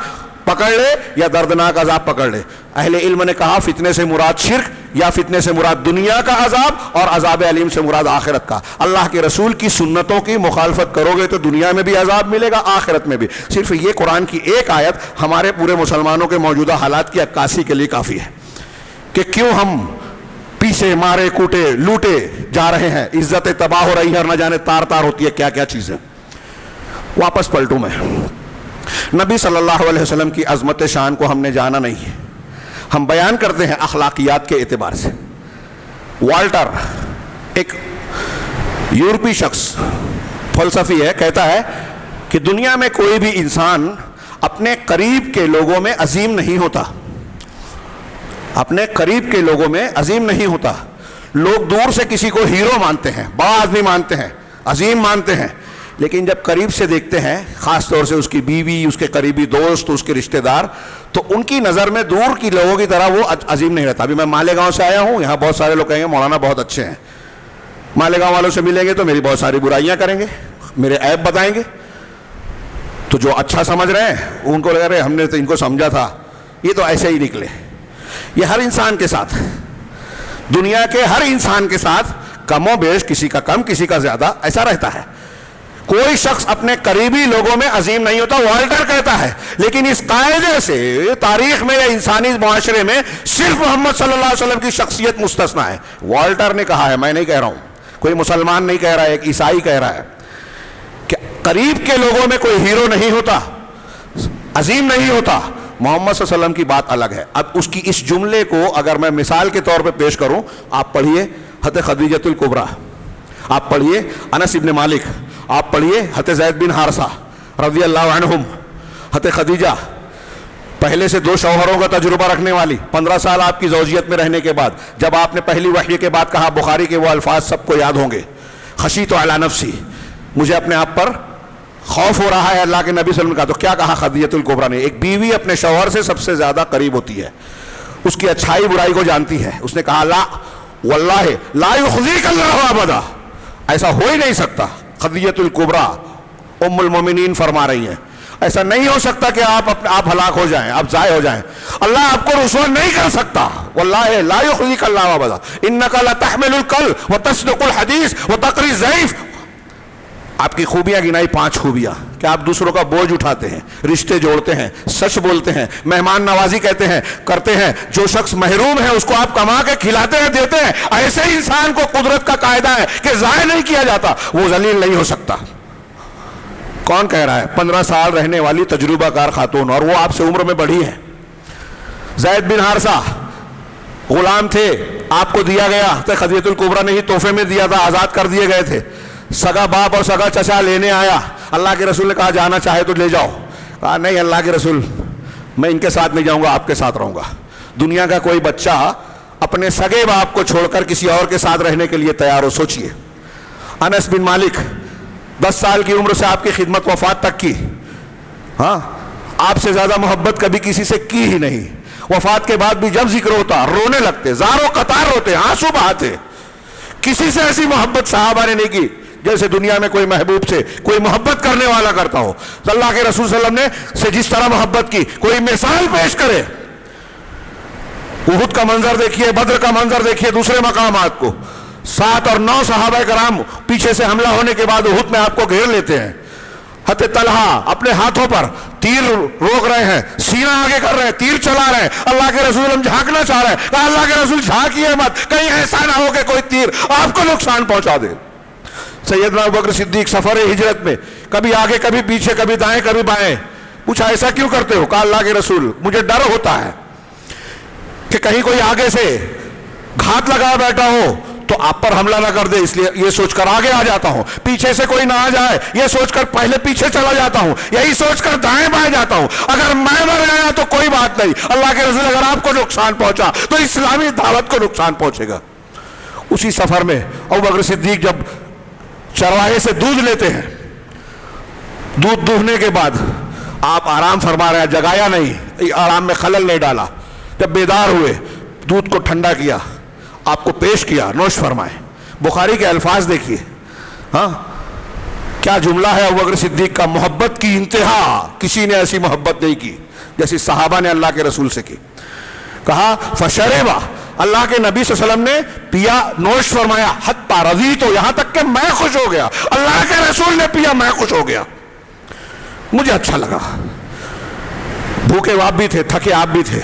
پکڑ لے یا دردناک عذاب پکڑ لے. اہل علم نے کہا فتنے سے مراد شرک، یا فتنے سے مراد دنیا کا عذاب اور عذاب علیم سے مراد آخرت کا. اللہ کے رسول کی سنتوں کی مخالفت کرو گے تو دنیا میں بھی عذاب ملے گا، آخرت میں بھی. صرف یہ قرآن کی ایک آیت ہمارے پورے مسلمانوں کے موجودہ حالات کی عکاسی کے لیے کافی ہے کہ کیوں ہم پیچھے مارے کوٹے لوٹے جا رہے ہیں، عزت تباہ ہو رہی ہے اور نہ جانے تار تار ہوتی ہے کیا کیا چیزیں. واپس پلٹوں میں، نبی صلی اللہ علیہ وسلم کی عظمت شان کو ہم نے جانا نہیں ہے. ہم بیان کرتے ہیں اخلاقیات کے اعتبار سے. والٹر ایک یورپی شخص فلسفی ہے، کہتا ہے کہ دنیا میں کوئی بھی انسان اپنے قریب کے لوگوں میں عظیم نہیں ہوتا. اپنے قریب کے لوگوں میں عظیم نہیں ہوتا. لوگ دور سے کسی کو ہیرو مانتے ہیں, بڑا آدمی مانتے ہیں, عظیم مانتے ہیں, لیکن جب قریب سے دیکھتے ہیں, خاص طور سے اس کی بیوی, اس کے قریبی دوست, اس کے رشتہ دار, تو ان کی نظر میں دور کی لوگوں کی طرح وہ عظیم نہیں رہتا. ابھی میں مالیگاؤں سے آیا ہوں, یہاں بہت سارے لوگ کہیں گے مولانا بہت اچھے ہیں. مالیگاؤں والوں سے ملیں گے تو میری بہت ساری برائیاں کریں گے, میرے عیب بتائیں گے. تو جو اچھا سمجھ رہے ہیں ان کو لگا رہے ہم نے تو ان کو سمجھا تھا, یہ تو ایسے ہی نکلے. یہ ہر انسان کے ساتھ, دنیا کے ہر انسان کے ساتھ کم و بیش, کسی کا کم کسی کا زیادہ, ایسا رہتا ہے. کوئی شخص اپنے قریبی لوگوں میں عظیم نہیں ہوتا, والٹر کہتا ہے. لیکن اس قاعدے سے تاریخ میں یا انسانی معاشرے میں صرف محمد صلی اللہ علیہ وسلم کی شخصیت مستثنا ہے. والٹر نے کہا ہے, میں نہیں کہہ رہا ہوں, کوئی مسلمان نہیں کہہ رہا ہے, ایک عیسائی کہہ رہا ہے کہ قریب کے لوگوں میں کوئی ہیرو نہیں ہوتا, عظیم نہیں ہوتا. محمد صلی اللہ علیہ وسلم کی بات الگ ہے. اب اس کی اس جملے کو اگر میں مثال کے طور پہ پیش کروں, آپ پڑھیے حضرت خدیجۃ الکبریٰ, آپ پڑھیے انس ابن مالک, آپ پڑھیے حضرت زید بن حارثہ رضی اللہ عنہم. حضرت خدیجہ پہلے سے 2 شوہروں کا تجربہ رکھنے والی, 15 سال آپ کی زوجیت میں رہنے کے بعد جب آپ نے پہلی وحی کے بعد کہا, بخاری کے وہ الفاظ سب کو یاد ہوں گے, خشیت علی نفسی, مجھے اپنے آپ پر خوف ہو رہا ہے اللہ کے نبی صلی اللہ علیہ وسلم کا. تو کیا کہا خدیجۃ الکبریٰ نے؟ ایک بیوی اپنے شوہر سے سب سے زیادہ قریب ہوتی ہے, اس کی اچھائی برائی کو جانتی ہے. اس نے کہا لا واللہ لا یخزیک اللہ ابدا, ایسا ہو ہی نہیں سکتا. خدیجۃ الکبریٰ ام المومنین فرما رہی ہیں, ایسا نہیں ہو سکتا کہ آپ ہلاک ہو جائیں, آپ ضائع ہو جائیں, اللہ آپ کو رسوا نہیں کر سکتا. واللہ لا یخزیک اللہ ابدا انک لتحمل الکل وتصدق الحدیث وتقری الضیف. آپ کی خوبیاں گنائی 5 خوبیاں کہ آپ دوسروں کا بوجھ اٹھاتے ہیں, رشتے جوڑتے ہیں, سچ بولتے ہیں, مہمان نوازی کہتے ہیں کرتے ہیں, جو شخص محروم ہے اس کو آپ کما کے کھلاتے ہیں دیتے ہیں. ایسے انسان کو قدرت کا قاعدہ ہے کہ ضائع نہیں کیا جاتا, وہ ذلیل نہیں ہو سکتا. کون کہہ رہا ہے؟ 15 سال رہنے والی تجربہ کار خاتون, اور وہ آپ سے عمر میں بڑھی ہے. زید بن حارثہ غلام تھے, آپ کو دیا گیا, خدیجۃ الکبریٰ نے ہی تحفے میں دیا تھا, آزاد کر دیے گئے تھے. سگا باپ اور سگا چچا لینے آیا, اللہ کے رسول نے کہا جانا چاہے تو لے جاؤ. کہا نہیں اللہ کے رسول, میں ان کے ساتھ نہیں جاؤں گا, آپ کے ساتھ رہوں گا. دنیا کا کوئی بچہ اپنے سگے باپ کو چھوڑ کر کسی اور کے ساتھ رہنے کے لیے تیار ہو؟ سوچئے. انس بن مالک 10 سال کی عمر سے آپ کی خدمت وفات تک کی, ہاں آپ سے زیادہ محبت کبھی کسی سے کی ہی نہیں. وفات کے بعد بھی جب ذکر ہوتا رونے لگتے, زاروں قطار روتے, آنسو بہاتے. کسی سے ایسی محبت صحابہ نے نہیں کی جیسے دنیا میں کوئی محبوب سے کوئی محبت کرنے والا کرتا ہو. اللہ کے رسول صلی اللہ علیہ وسلم نے سے جس طرح محبت کی, کوئی مثال پیش کرے. احد کا منظر دیکھیے, بدر کا منظر دیکھیے, دوسرے مقامات کو. 7 اور 9 صحابہ کرام پیچھے سے حملہ ہونے کے بعد احد میں آپ کو گھیر لیتے ہیں. حضرت طلحہ اپنے ہاتھوں پر تیر روک رہے ہیں, سینہ آگے کر رہے ہیں, تیر چلا رہے ہیں. اللہ کے رسول ہم جھانکنا چاہ رہے ہیں, کہا اللہ کے رسول جھانکیے مت, کہیں ایسا نہ ہو کہ کوئی تیر آپ کو نقصان پہنچا دے. سیدنا ابوبکر صدیق سفر ہجرت میں کبھی آگے کبھی پیچھے, کبھی دائیں کبھی بائیں. پوچھا ایسا کیوں کرتے ہو؟ کہا اللہ کے رسول مجھے ڈر ہوتا ہے کہ کہیں کوئی آگے سے گھات لگا بیٹھا ہو تو آپ پر حملہ نہ کر دے, اس لیے یہ سوچ کر آگے آ جاتا ہوں. پیچھے سے کوئی نہ آ جائے یہ سوچ کر پہلے پیچھے چلا جاتا ہوں, یہی سوچ کر دائیں بائیں جاتا ہوں. اگر میں مر گیا تو کوئی بات نہیں, اللہ کے رسول اگر آپ کو نقصان پہنچا تو اسلامی دعوت کو نقصان پہنچے گا. اسی سفر میں ابوبکر صدیق جب چرواہے سے دودھ لیتے ہیں, دودھ دوہنے کے بعد آپ آرام فرما رہے ہیں, جگایا نہیں, آرام میں خلل نہیں ڈالا. جب بیدار ہوئے دودھ کو ٹھنڈا کیا, آپ کو پیش کیا, نوش فرمائے. بخاری کے الفاظ دیکھیے, ہاں کیا جملہ ہے ابوبکر صدیق کا. محبت کی انتہا, کسی نے ایسی محبت نہیں کی جیسی صحابہ نے اللہ کے رسول سے کی. کہا فشربا, اللہ کے نبی صلی اللہ علیہ وسلم نے پیا, نوش فرمایا. حتی رضیت, یہاں تک کہ میں خوش ہو گیا. اللہ کے رسول نے پیا, میں خوش ہو گیا, مجھے اچھا لگا. بھوکے آپ بھی تھے, تھکے آپ بھی تھے.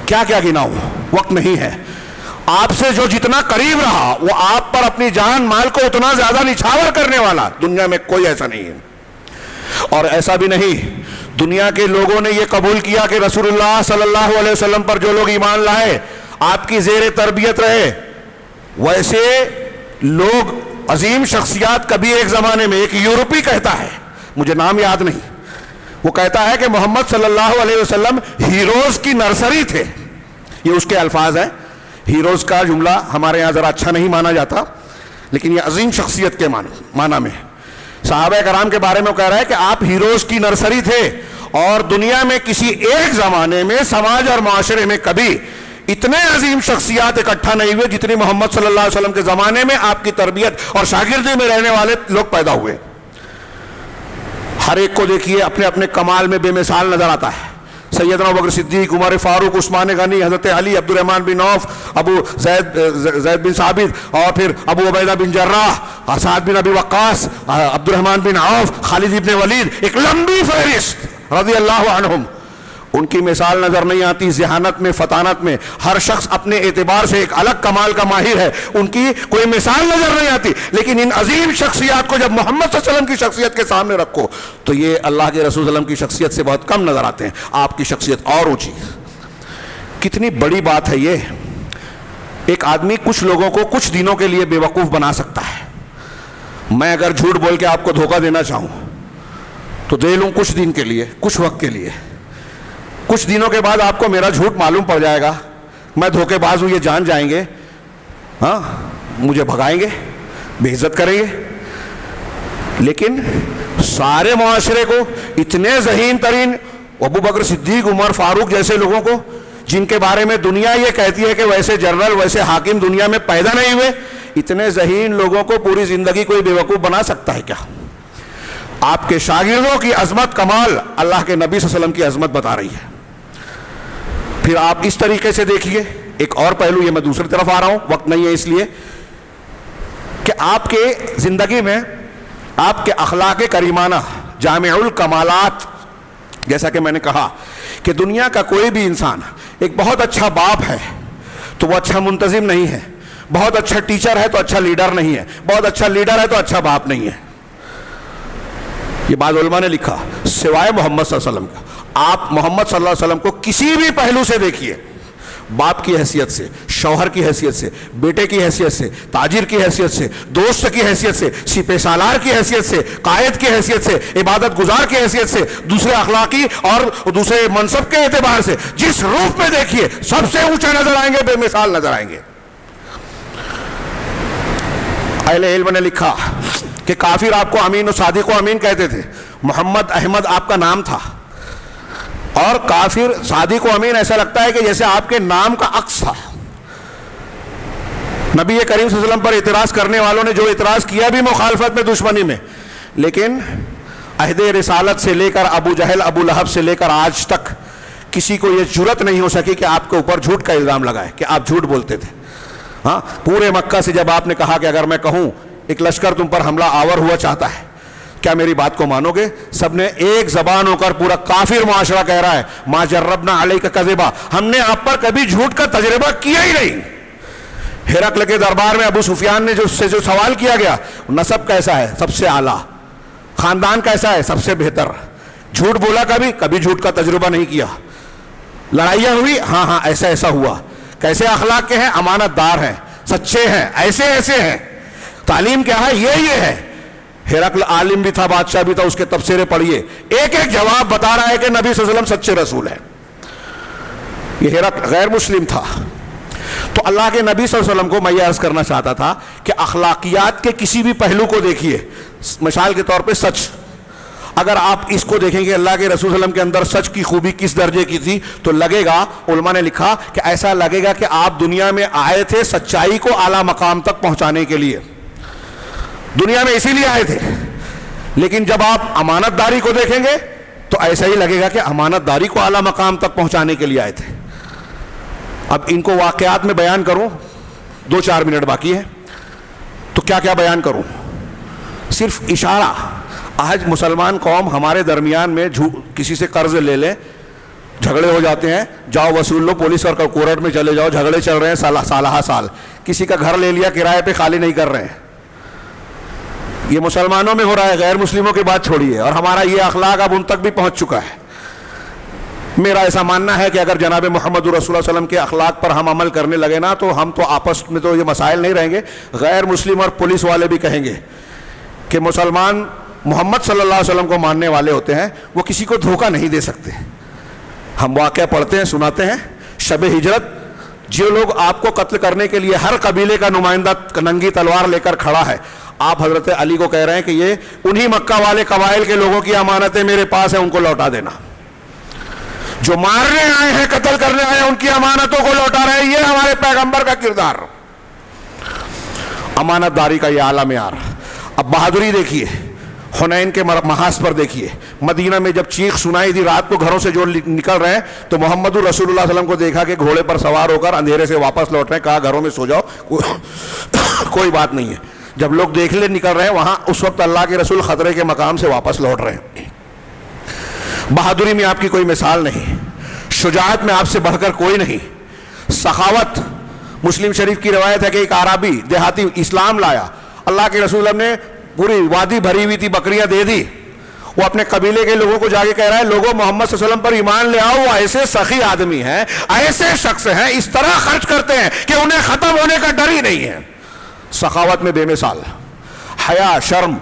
کیا کیا گناؤں, وقت نہیں ہے. آپ سے جو جتنا قریب رہا وہ آپ پر اپنی جان مال کو اتنا زیادہ نچھاور کرنے والا دنیا میں کوئی ایسا نہیں ہے. اور ایسا بھی نہیں, دنیا کے لوگوں نے یہ قبول کیا کہ رسول اللہ صلی اللہ علیہ وسلم پر جو لوگ ایمان لائے, آپ کی زیر تربیت رہے, ویسے لوگ عظیم شخصیات. کبھی ایک زمانے میں ایک یورپی کہتا ہے, مجھے نام یاد نہیں, وہ کہتا ہے کہ محمد صلی اللہ علیہ وسلم ہیروز کی نرسری تھے. یہ اس کے الفاظ ہیں. ہیروز کا جملہ ہمارے یہاں ذرا اچھا نہیں مانا جاتا، لیکن یہ عظیم شخصیت کے معنی میں. صحابہ کرام کے بارے میں وہ کہہ رہا ہے کہ آپ ہیروز کی نرسری تھے، اور دنیا میں کسی ایک زمانے میں سماج اور معاشرے میں کبھی اتنے عظیم شخصیات اکٹھا نہیں ہوئے جتنی محمد صلی اللہ علیہ وسلم کے زمانے میں آپ کی تربیت اور شاگردی میں رہنے والے لوگ پیدا ہوئے. ہر ایک کو دیکھیے اپنے اپنے کمال میں بے مثال نظر آتا ہے. سیدنا ابوبکر صدیق، عمر فاروق، عثمان غنی، حضرت علی، عبد الرحمن بن عوف، ابو زید بن ثابت، اور پھر ابو عبیدہ بن جراح، سعد بن ابی وقاص، عبد الرحمن بن عوف، خالد بن ولید، ایک لمبی فہرست رضی اللہ عنہم. ان کی مثال نظر نہیں آتی ذہانت میں، فطانت میں. ہر شخص اپنے اعتبار سے ایک الگ کمال کا ماہر ہے، ان کی کوئی مثال نظر نہیں آتی. لیکن ان عظیم شخصیات کو جب محمد صلی اللہ علیہ وسلم کی شخصیت کے سامنے رکھو تو یہ اللہ کے رسول صلی اللہ علیہ وسلم کی شخصیت سے بہت کم نظر آتے ہیں. آپ کی شخصیت اور اونچی. کتنی بڑی بات ہے یہ. ایک آدمی کچھ لوگوں کو کچھ دنوں کے لیے بے وقوف بنا سکتا ہے. میں اگر جھوٹ بول کے آپ کو دھوکہ دینا چاہوں تو دے لوں کچھ دن کے لیے، کچھ وقت کے لیے. کچھ دنوں کے بعد آپ کو میرا جھوٹ معلوم پڑ جائے گا، میں دھوکے باز ہوں یہ جان جائیں گے، ہاں مجھے بھگائیں گے، بے عزت کریں گے. لیکن سارے معاشرے کو اتنے ذہین ترین ابو بکر صدیق، عمر فاروق جیسے لوگوں کو، جن کے بارے میں دنیا یہ کہتی ہے کہ ویسے جنرل، ویسے حاکم دنیا میں پیدا نہیں ہوئے، اتنے ذہین لوگوں کو پوری زندگی کوئی بے وقوف بنا سکتا ہے کیا؟ آپ کے شاگردوں کی عظمت، کمال اللہ کے نبی صلی اللہ علیہ وسلم کی عظمت بتا رہی ہے. پھر آپ اس طریقے سے دیکھیے ایک اور پہلو، یہ میں دوسری طرف آ رہا ہوں، وقت نہیں ہے اس لیے، کہ آپ کے زندگی میں آپ کے اخلاق کریمانہ جامع الکمالات. جیسا کہ میں نے کہا کہ دنیا کا کوئی بھی انسان ایک بہت اچھا باپ ہے تو وہ اچھا منتظم نہیں ہے، بہت اچھا ٹیچر ہے تو اچھا لیڈر نہیں ہے، بہت اچھا لیڈر ہے تو اچھا باپ نہیں ہے. یہ بعض علماء نے لکھا سوائے محمد صلی اللہ علیہ وسلم کا. آپ محمد صلی اللہ علیہ وسلم کو کسی بھی پہلو سے دیکھیے، باپ کی حیثیت سے، شوہر کی حیثیت سے، بیٹے کی حیثیت سے، تاجر کی حیثیت سے، دوست کی حیثیت سے، سپہ سالار کی حیثیت سے، قائد کی حیثیت سے، عبادت گزار کی حیثیت سے، دوسرے اخلاقی اور دوسرے منصب کے اعتبار سے، جس روپ میں دیکھیے سب سے اونچے نظر آئیں گے، بے مثال نظر آئیں گے. اہل علم نے لکھا کہ کافر آپ کو امین و صادق و امین کہتے تھے. محمد احمد آپ کا نام تھا، اور کافر صادق و امین ایسا لگتا ہے کہ جیسے آپ کے نام کا عکس تھا. نبی کریم صلی اللہ علیہ وسلم پر اعتراض کرنے والوں نے جو اعتراض کیا بھی مخالفت میں، دشمنی میں، لیکن عہد رسالت سے لے کر ابو جہل، ابو لہب سے لے کر آج تک کسی کو یہ جرت نہیں ہو سکی کہ آپ کے اوپر جھوٹ کا الزام لگائے کہ آپ جھوٹ بولتے تھے. ہاں پورے مکہ سے جب آپ نے کہا کہ اگر میں کہوں ایک لشکر تم پر حملہ آور ہوا چاہتا ہے، کیا میری بات کو مانو گے؟ سب نے ایک زبان ہو کر، پورا کافر معاشرہ کہہ رہا ہے ما جربنا علیک کذبا، ہم نے آپ پر کبھی جھوٹ کا تجربہ کیا ہی نہیں. ہرقل کے دربار میں ابو سفیان نے جو سوال کیا گیا، نسب کیسا ہے؟ سب سے اعلیٰ. خاندان کیسا ہے؟ سب سے بہتر. جھوٹ بولا کبھی جھوٹ کا تجربہ نہیں کیا. لڑائیاں ہوئی، ہاں ایسا ایسا ہوا. کیسے اخلاق کے ہیں؟ امانت دار ہیں، سچے ہیں، ایسے ہیں. تعلیم کیا ہے؟ یہ ہے. ہرقل عالم بھی تھا، بادشاہ بھی تھا، اس کے تبصرے پڑھیے، ایک ایک جواب بتا رہا ہے کہ نبی صلی اللہ علیہ وسلم سچے رسول ہیں. یہ ہرقل غیر مسلم تھا. تو اللہ کے نبی صلی اللہ علیہ وسلم کو میں یہ عرض کرنا چاہتا تھا کہ اخلاقیات کے کسی بھی پہلو کو دیکھیے. مثال کے طور پہ سچ، اگر آپ اس کو دیکھیں گے اللہ کے رسول صلی اللہ علیہ وسلم کے اندر سچ کی خوبی کس درجے کی تھی، تو لگے گا، علماء نے لکھا کہ ایسا لگے گا کہ آپ دنیا میں آئے تھے سچائی کو اعلیٰ مقام تک پہنچانے کے لیے. دنیا میں اسی لیے آئے تھے. لیکن جب آپ امانت داری کو دیکھیں گے تو ایسا ہی لگے گا کہ امانت داری کو اعلیٰ مقام تک پہنچانے کے لیے آئے تھے. اب ان کو واقعات میں بیان کروں، 2-4 منٹ باقی ہے، تو کیا کیا بیان کروں؟ صرف اشارہ. آج مسلمان قوم ہمارے درمیان میں کسی سے قرض لے لیں، جھگڑے ہو جاتے ہیں، جاؤ وصول لو، پولیس اور کورٹ میں چلے جاؤ، جھگڑے چل رہے ہیں سالہ سال. کسی کا گھر لے لیا کرائے پہ، خالی نہیں کر رہے ہیں. یہ مسلمانوں میں ہو رہا ہے، غیر مسلموں کی بات چھوڑیے. اور ہمارا یہ اخلاق اب ان تک بھی پہنچ چکا ہے. میرا ایسا ماننا ہے کہ اگر جناب محمد رسول اللہ صلی اللہ علیہ وسلم کے اخلاق پر ہم عمل کرنے لگے نا تو ہم تو آپس میں تو یہ مسائل نہیں رہیں گے. غیر مسلم اور پولیس والے بھی کہیں گے کہ مسلمان محمد صلی اللہ علیہ وسلم کو ماننے والے ہوتے ہیں، وہ کسی کو دھوکہ نہیں دے سکتے. ہم واقعہ پڑھتے ہیں، سناتے ہیں. شب ہجرت جو لوگ آپ کو قتل کرنے کے لیے ہر قبیلے کا نمائندہ ننگی تلوار لے کر کھڑا ہے، آپ حضرت علی کو کہہ رہے ہیں کہ یہ انہی مکہ والے قبائل کے لوگوں کی امانتیں میرے پاس ہیں، ان کو لوٹا دینا. جو مارنے آئے ہیں، قتل کرنے آئے ہیں، ان کی امانتوں کو لوٹا رہے ہیں. یہ ہمارے پیغمبر کا کردار، امانت داری کا یہ اعلیٰ معیار. اب بہادری دیکھیے، حنین کے محاذ پر دیکھیے. مدینہ میں جب چیخ سنائی دی رات کو گھروں سے جو نکل رہے ہیں، تو محمد رسول اللہ صلی اللہ علیہ وسلم کو دیکھا کہ گھوڑے پر سوار ہو کر اندھیرے سے واپس لوٹ رہے ہیں. کہا گھروں میں سو جاؤ، کوئی بات نہیں ہے. جب لوگ دیکھ لے نکل رہے ہیں، وہاں اس وقت اللہ کے رسول خطرے کے مقام سے واپس لوٹ رہے ہیں. بہادری میں آپ کی کوئی مثال نہیں، شجاعت میں آپ سے بڑھ کر کوئی نہیں. سخاوت، مسلم شریف کی روایت ہے کہ ایک عربی دیہاتی اسلام لایا، اللہ کے رسول نے پوری وادی بھری ہوئی تھی، بکریاں دے دی. وہ اپنے قبیلے کے لوگوں کو جا کے کہہ رہا ہے لوگوں محمد صلی اللہ علیہ وسلم پر ایمان لے آؤ، وہ ایسے سخی آدمی ہیں، ایسے شخص ہیں، اس طرح خرچ کرتے ہیں کہ انہیں ختم ہونے کا ڈر ہی نہیں ہے. سخاوت میں بے مثال. حیا، شرم،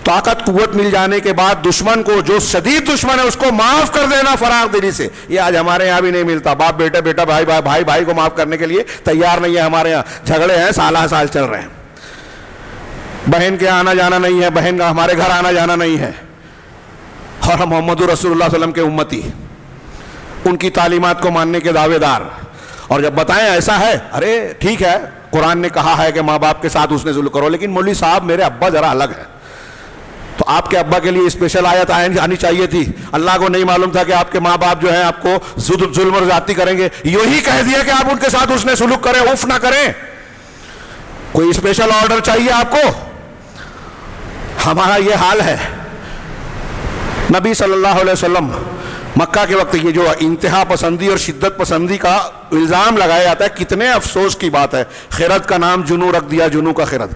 طاقت قوت مل جانے کے بعد دشمن کو، جو شدید دشمن ہے، اس کو معاف کر دینا فراغ دلی سے. یہ آج ہمارے یہاں بھی نہیں ملتا. باپ بیٹا، بیٹا بھائی، بھائی بھائی کو معاف کرنے کے لیے تیار نہیں ہے. ہمارے یہاں جھگڑے ہیں، سالہ سال چل رہے ہیں. بہن کے آنا جانا نہیں ہے، بہن کا ہمارے گھر آنا جانا نہیں ہے. اور ہم محمد رسول اللہ صلی اللہ علیہ وسلم کے امتی، ان کی تعلیمات کو ماننے کے دعوے دار. اور جب بتائیں ایسا ہے، ارے ٹھیک ہے، قرآن نے کہا ہے کہ ماں باپ کے ساتھ اس نے ظلم کرو، لیکن مولوی صاحب میرے ابا ذرا الگ ہے. تو آپ کے ابا کے لیے اسپیشل آیت آنی چاہیے تھی. اللہ کو نہیں معلوم تھا کہ آپ کے ماں باپ جو ہیں آپ کو ظلم اور زیادتی کریں گے؟ یہی کہہ دیا کہ آپ ان کے ساتھ اس نے سلوک کریں، اف نہ کریں. کوئی اسپیشل آرڈر چاہیے آپ کو؟ ہمارا یہ حال ہے. نبی صلی اللہ علیہ وسلم مکہ کے وقت یہ جو انتہا پسندی اور شدت پسندی کا الزام لگایا جاتا ہے، کتنے افسوس کی بات ہے. خرد کا نام جنو رکھ دیا، جنو کا خرد.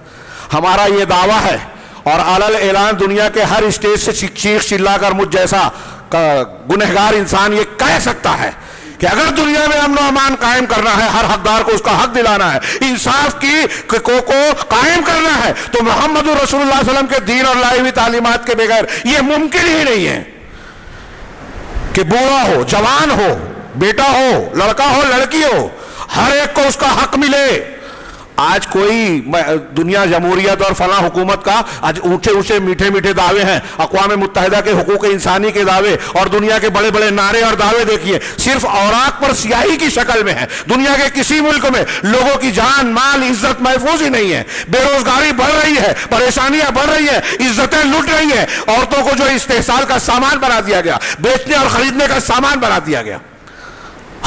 ہمارا یہ دعویٰ ہے اور علل اعلان دنیا کے ہر اسٹیج سے چیخ چلا کر مجھ جیسا گنہگار انسان یہ کہہ سکتا ہے کہ اگر دنیا میں امن و امان قائم کرنا ہے، ہر حقدار کو اس کا حق دلانا ہے، انصاف کی کو قائم کرنا ہے، تو محمد رسول اللہ صلی اللہ علیہ وسلم کے دین اور لائی ہوئی تعلیمات کے بغیر یہ ممکن ہی نہیں ہے کہ بوڑھا ہو، جوان ہو، بیٹا ہو، لڑکا ہو، لڑکی ہو، ہر ایک کو اس کا حق ملے. آج کوئی دنیا جمہوریت اور فلاں حکومت کا آج اونچے اونچے میٹھے میٹھے دعوے ہیں، اقوام متحدہ کے حقوق انسانی کے دعوے اور دنیا کے بڑے بڑے نعرے اور دعوے دیکھیے، صرف اوراق پر سیاہی کی شکل میں ہے. دنیا کے کسی ملک میں لوگوں کی جان، مال، عزت محفوظ ہی نہیں ہے. بے روزگاری بڑھ رہی ہے، پریشانیاں بڑھ رہی ہیں، عزتیں لٹ رہی ہیں. عورتوں کو جو استحصال کا سامان بنا دیا گیا، بیچنے اور خریدنے کا سامان بنا دیا گیا،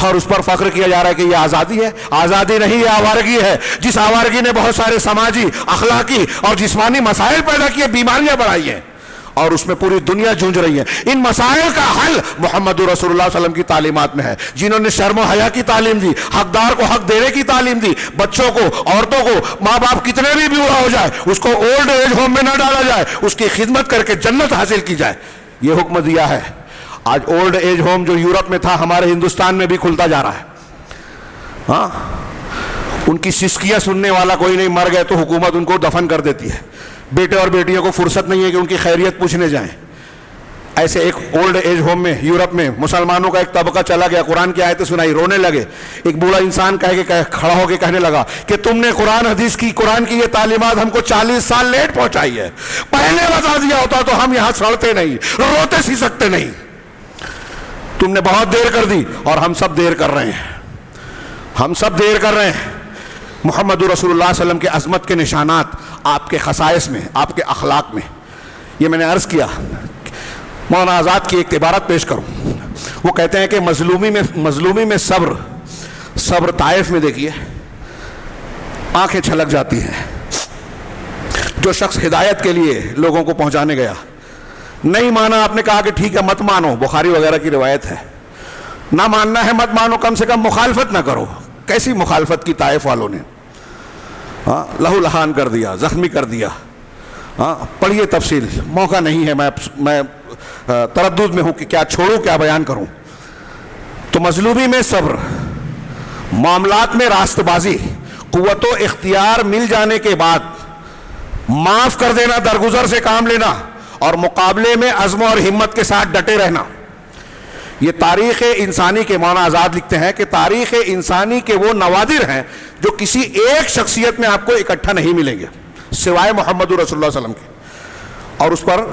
اور اس پر فخر کیا جا رہا ہے کہ یہ آزادی ہے. آزادی نہیں، یہ آوارگی ہے. جس آوارگی نے بہت سارے سماجی، اخلاقی اور جسمانی مسائل پیدا کیے، بیماریاں بڑھائی ہیں، اور اس میں پوری دنیا جونج رہی ہے. ان مسائل کا حل محمد رسول اللہ صلی اللہ علیہ وسلم کی تعلیمات میں ہے، جنہوں نے شرم و حیا کی تعلیم دی، حقدار کو حق دینے کی تعلیم دی، بچوں کو، عورتوں کو، ماں باپ کتنے بھی بوڑھا ہو جائے اس کو اولڈ ایج ہوم میں نہ ڈالا جائے، اس کی خدمت کر کے جنت حاصل کی جائے، یہ حکم دیا ہے. آج اولڈ ایج ہوم جو یورپ میں تھا، ہمارے ہندوستان میں بھی کھلتا جا رہا ہے. ہاں، ان کی سسکیاں سننے والا کوئی نہیں، مر گئے تو حکومت ان کو دفن کر دیتی ہے. بیٹے اور بیٹیوں کو فرصت نہیں ہے کہ ان کی خیریت پوچھنے جائیں. ایسے ایک اولڈ ایج ہوم میں یورپ میں مسلمانوں کا ایک طبقہ چلا گیا، قرآن کی آیتیں سنائی، رونے لگے. ایک بوڑھا انسان کھڑا ہو کے کہنے لگا کہ تم نے قرآن حدیث کی، قرآن کی یہ تعلیمات ہم کو 40 سال لیٹ پہنچائی ہے. پہلے بتا دیا ہوتا تو ہم یہاں سڑتے نہیں، روتے سی سکتے نہیں. تم نے بہت دیر کر دی، اور ہم سب دیر کر رہے ہیں، ہم سب دیر کر رہے ہیں. محمد رسول اللہ صلی اللہ علیہ وسلم کے عظمت کے نشانات آپ کے خصائص میں، آپ کے اخلاق میں. یہ میں نے عرض کیا. مولانا آزاد کی ایک عبارت پیش کروں. وہ کہتے ہیں کہ مظلومی میں صبر طائف میں دیکھیے آنکھیں چھلک جاتی ہیں. جو شخص ہدایت کے لیے لوگوں کو پہنچانے گیا، نہیں مانا، آپ نے کہا کہ ٹھیک ہے مت مانو، بخاری وغیرہ کی روایت ہے. نہ ماننا ہے مت مانو، کم سے کم مخالفت نہ کرو. کیسی مخالفت کی طائف والوں نے؟ لہو لہان کر دیا، زخمی کر دیا. پڑھیے تفصیل، موقع نہیں ہے، میں تردد میں ہوں کہ کیا چھوڑوں کیا بیان کروں. تو مظلومی میں صبر، معاملات میں راست بازی، قوت و اختیار مل جانے کے بعد معاف کر دینا، درگزر سے کام لینا، اور مقابلے میں عزم اور ہمت کے ساتھ ڈٹے رہنا. یہ تاریخ انسانی کے مولانا آزاد لکھتے ہیں کہ تاریخ انسانی کے وہ نوادر ہیں جو کسی ایک شخصیت میں آپ کو اکٹھا نہیں ملیں گے سوائے محمد رسول اللہ صلی اللہ علیہ وسلم کے. اور اس پر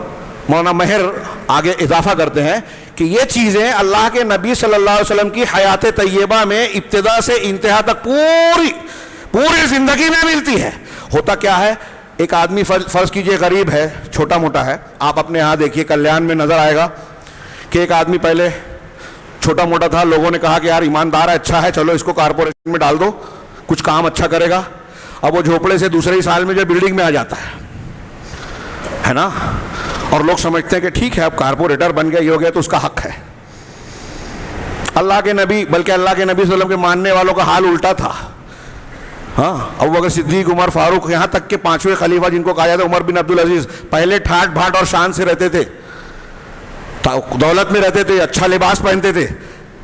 مولانا مہر آگے اضافہ کرتے ہیں کہ یہ چیزیں اللہ کے نبی صلی اللہ علیہ وسلم کی حیات طیبہ میں ابتدا سے انتہا تک پوری زندگی میں ملتی ہے. ہوتا کیا ہے, ایک آدمی فرض کیجئے غریب ہے, چھوٹا موٹا ہے, آپ اپنے یہاں دیکھیے کلیان میں نظر آئے گا کہ ایک آدمی پہلے چھوٹا موٹا تھا, لوگوں نے کہا کہ یار ایماندار ہے, اچھا ہے, چلو اس کو کارپوریشن میں ڈال دو, کچھ کام اچھا کرے گا. اب وہ جھوپڑے سے دوسرے ہی سال میں جو بلڈنگ میں آ جاتا ہے نا, اور لوگ سمجھتے ہیں کہ ٹھیک ہے اب کارپوریٹر بن گیا, یہ ہو گیا تو اس کا حق ہے. اللہ کے نبی, بلکہ اللہ کے نبی صلی اللہ علیہ وسلم کے ماننے والوں کا حال الٹا تھا. ہاں, ابوبکر صدیق, عمر فاروق, یہاں تک کہ پانچویں خلیفہ جن کو کہا جاتا ہے عمر بن عبدالعزیز, پہلے ٹھاٹ بھاٹ اور شان سے رہتے تھے, دولت میں رہتے تھے, اچھا لباس پہنتے تھے,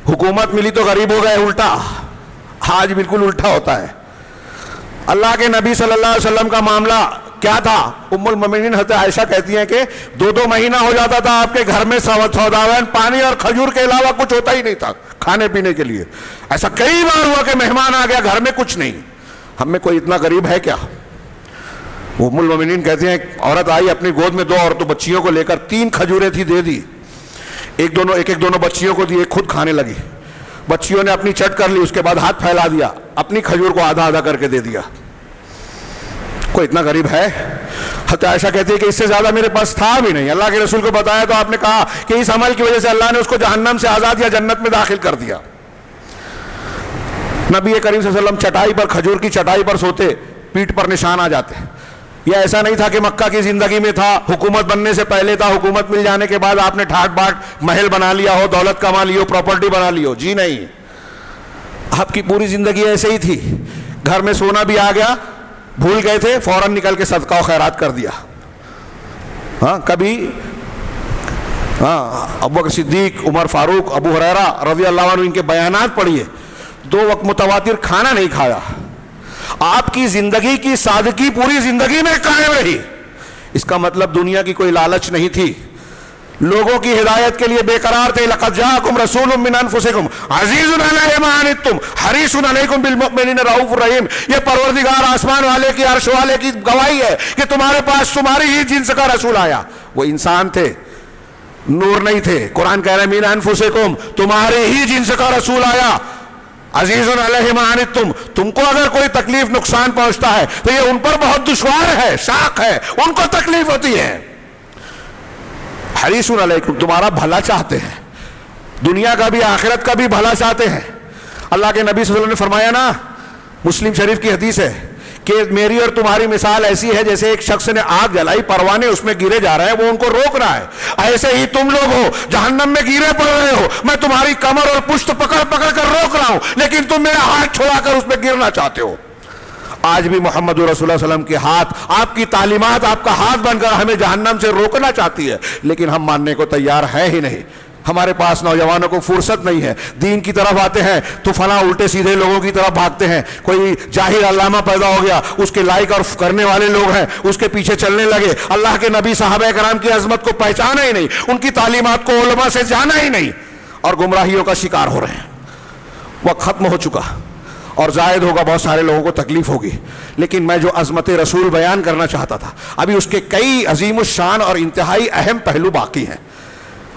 حکومت ملی تو غریب ہو گئے. الٹا, آج بالکل الٹا ہوتا ہے. اللہ کے نبی صلی اللہ علیہ وسلم کا معاملہ کیا تھا؟ ام المومنین حضرت عائشہ کہتی ہیں کہ 2 مہینہ ہو جاتا تھا آپ کے گھر میں سوداوین پانی اور کھجور کے علاوہ کچھ ہوتا ہی نہیں تھا کھانے پینے کے لیے. ایسا کئی بار ہوا کہ مہمان آ گیا, گھر میں کچھ نہیں. ہم میں کوئی اتنا غریب ہے کیا؟ ام المومنین کہتی ہیں عورت آئی, اپنی گود میں 2 عورتوں بچیوں کو لے کر 3 کھجوریں تھی, دے دی, ایک دونوں بچیوں کو دی, ایک خود کھانے لگی. بچیوں نے اپنی چٹ کر لی, اس کے بعد ہاتھ پھیلا دیا, اپنی کھجور کو آدھا کر کے دے دیا. کوئی اتنا غریب ہے؟ حضرت عائشہ کہتی ہے کہ اس سے زیادہ میرے پاس تھا بھی نہیں. اللہ کے رسول کو بتایا تو آپ نے کہا کہ اس عمل کی وجہ سے اللہ نے اس کو جہنم سے آزاد یا جنت میں داخل کر دیا. نبی کریم صلی اللہ علیہ وسلم چٹائی پر, کھجور کی چٹائی پر سوتے, پیٹھ پر نشان آ جاتے. یہ ایسا نہیں تھا کہ مکہ کی زندگی میں تھا, حکومت بننے سے پہلے تھا, حکومت مل جانے کے بعد آپ نے ٹھاٹ باٹ محل بنا لیا ہو, دولت کما لی ہو, پراپرٹی بنا لی ہو. جی نہیں, آپ کی پوری زندگی ایسے ہی تھی. گھر میں سونا بھی آ گیا, بھول گئے تھے, فوراً نکل کے صدقہ و خیرات کر دیا. ہاں, کبھی ابوبکر صدیق, عمر فاروق, ابو ہریرہ رضی اللہ عنہ, ان کے بیانات پڑھیے, 2 وقت متواتر کھانا نہیں کھایا. آپ کی زندگی کی سادگی پوری زندگی میں قائم رہی. اس کا مطلب دنیا کی کوئی لالچ نہیں تھی, لوگوں کی ہدایت کے لیے بے قرار تھے. لقد جاءکم رسول من انفسکم عزیز علیہ ما عنتم حریص علیکم بالمؤمنین رؤوف رحیم. یہ پروردگار آسمان والے کی, عرش والے کی گواہی ہے کہ تمہارے پاس تمہاری ہی جنس کا رسول آیا. وہ انسان تھے, نور نہیں تھے. قرآن کہہ رہے ہیں من انفسکم, تمہارے ہی جنس کا رسول آیا. عزیز علیہ ما عنتم, تم کو اگر کوئی تکلیف نقصان پہنچتا ہے تو یہ ان پر بہت دشوار ہے, شاق ہے, ان کو تکلیف ہوتی ہے. حریص علیکم, تمہارا بھلا چاہتے ہیں, دنیا کا بھی آخرت کا بھی بھلا چاہتے ہیں. اللہ کے نبی صلی اللہ علیہ وسلم نے فرمایا نا, مسلم شریف کی حدیث ہے کہ میری اور تمہاری مثال ایسی ہے جیسے ایک شخص نے آگ جلائی, پروانے اس میں گرے جا رہے ہیں, وہ ان کو روک رہا ہے. ایسے ہی تم لوگ ہو, جہنم میں گرے پڑ رہے ہو, میں تمہاری کمر اور پشت پکڑ کر روک رہا ہوں, لیکن تم میرا ہاتھ چھوڑا کر اس میں گرنا چاہتے ہو. آج بھی محمد رسول اللہ صلی اللہ علیہ وسلم کے ہاتھ, آپ کی تعلیمات آپ کا ہاتھ بن کر ہمیں جہنم سے روکنا چاہتی ہے, لیکن ہم ماننے کو تیار ہے ہی نہیں. ہمارے پاس نوجوانوں کو فرصت نہیں ہے. دین کی طرف آتے ہیں تو فلاں الٹے سیدھے لوگوں کی طرف بھاگتے ہیں. کوئی جاہل علامہ پیدا ہو گیا, اس کے لائک اور کرنے والے لوگ ہیں, اس کے پیچھے چلنے لگے. اللہ کے نبی صحابہ کرام کی عظمت کو پہچانا ہی نہیں, ان کی تعلیمات کو علماء سے جانا ہی نہیں, اور گمراہیوں کا شکار ہو رہے ہیں. وقت ختم ہو چکا اور زائد ہوگا, بہت سارے لوگوں کو تکلیف ہوگی, لیکن میں جو عظمت رسول بیان کرنا چاہتا تھا, ابھی اس کے کئی عظیم الشان اور انتہائی اہم پہلو باقی ہیں.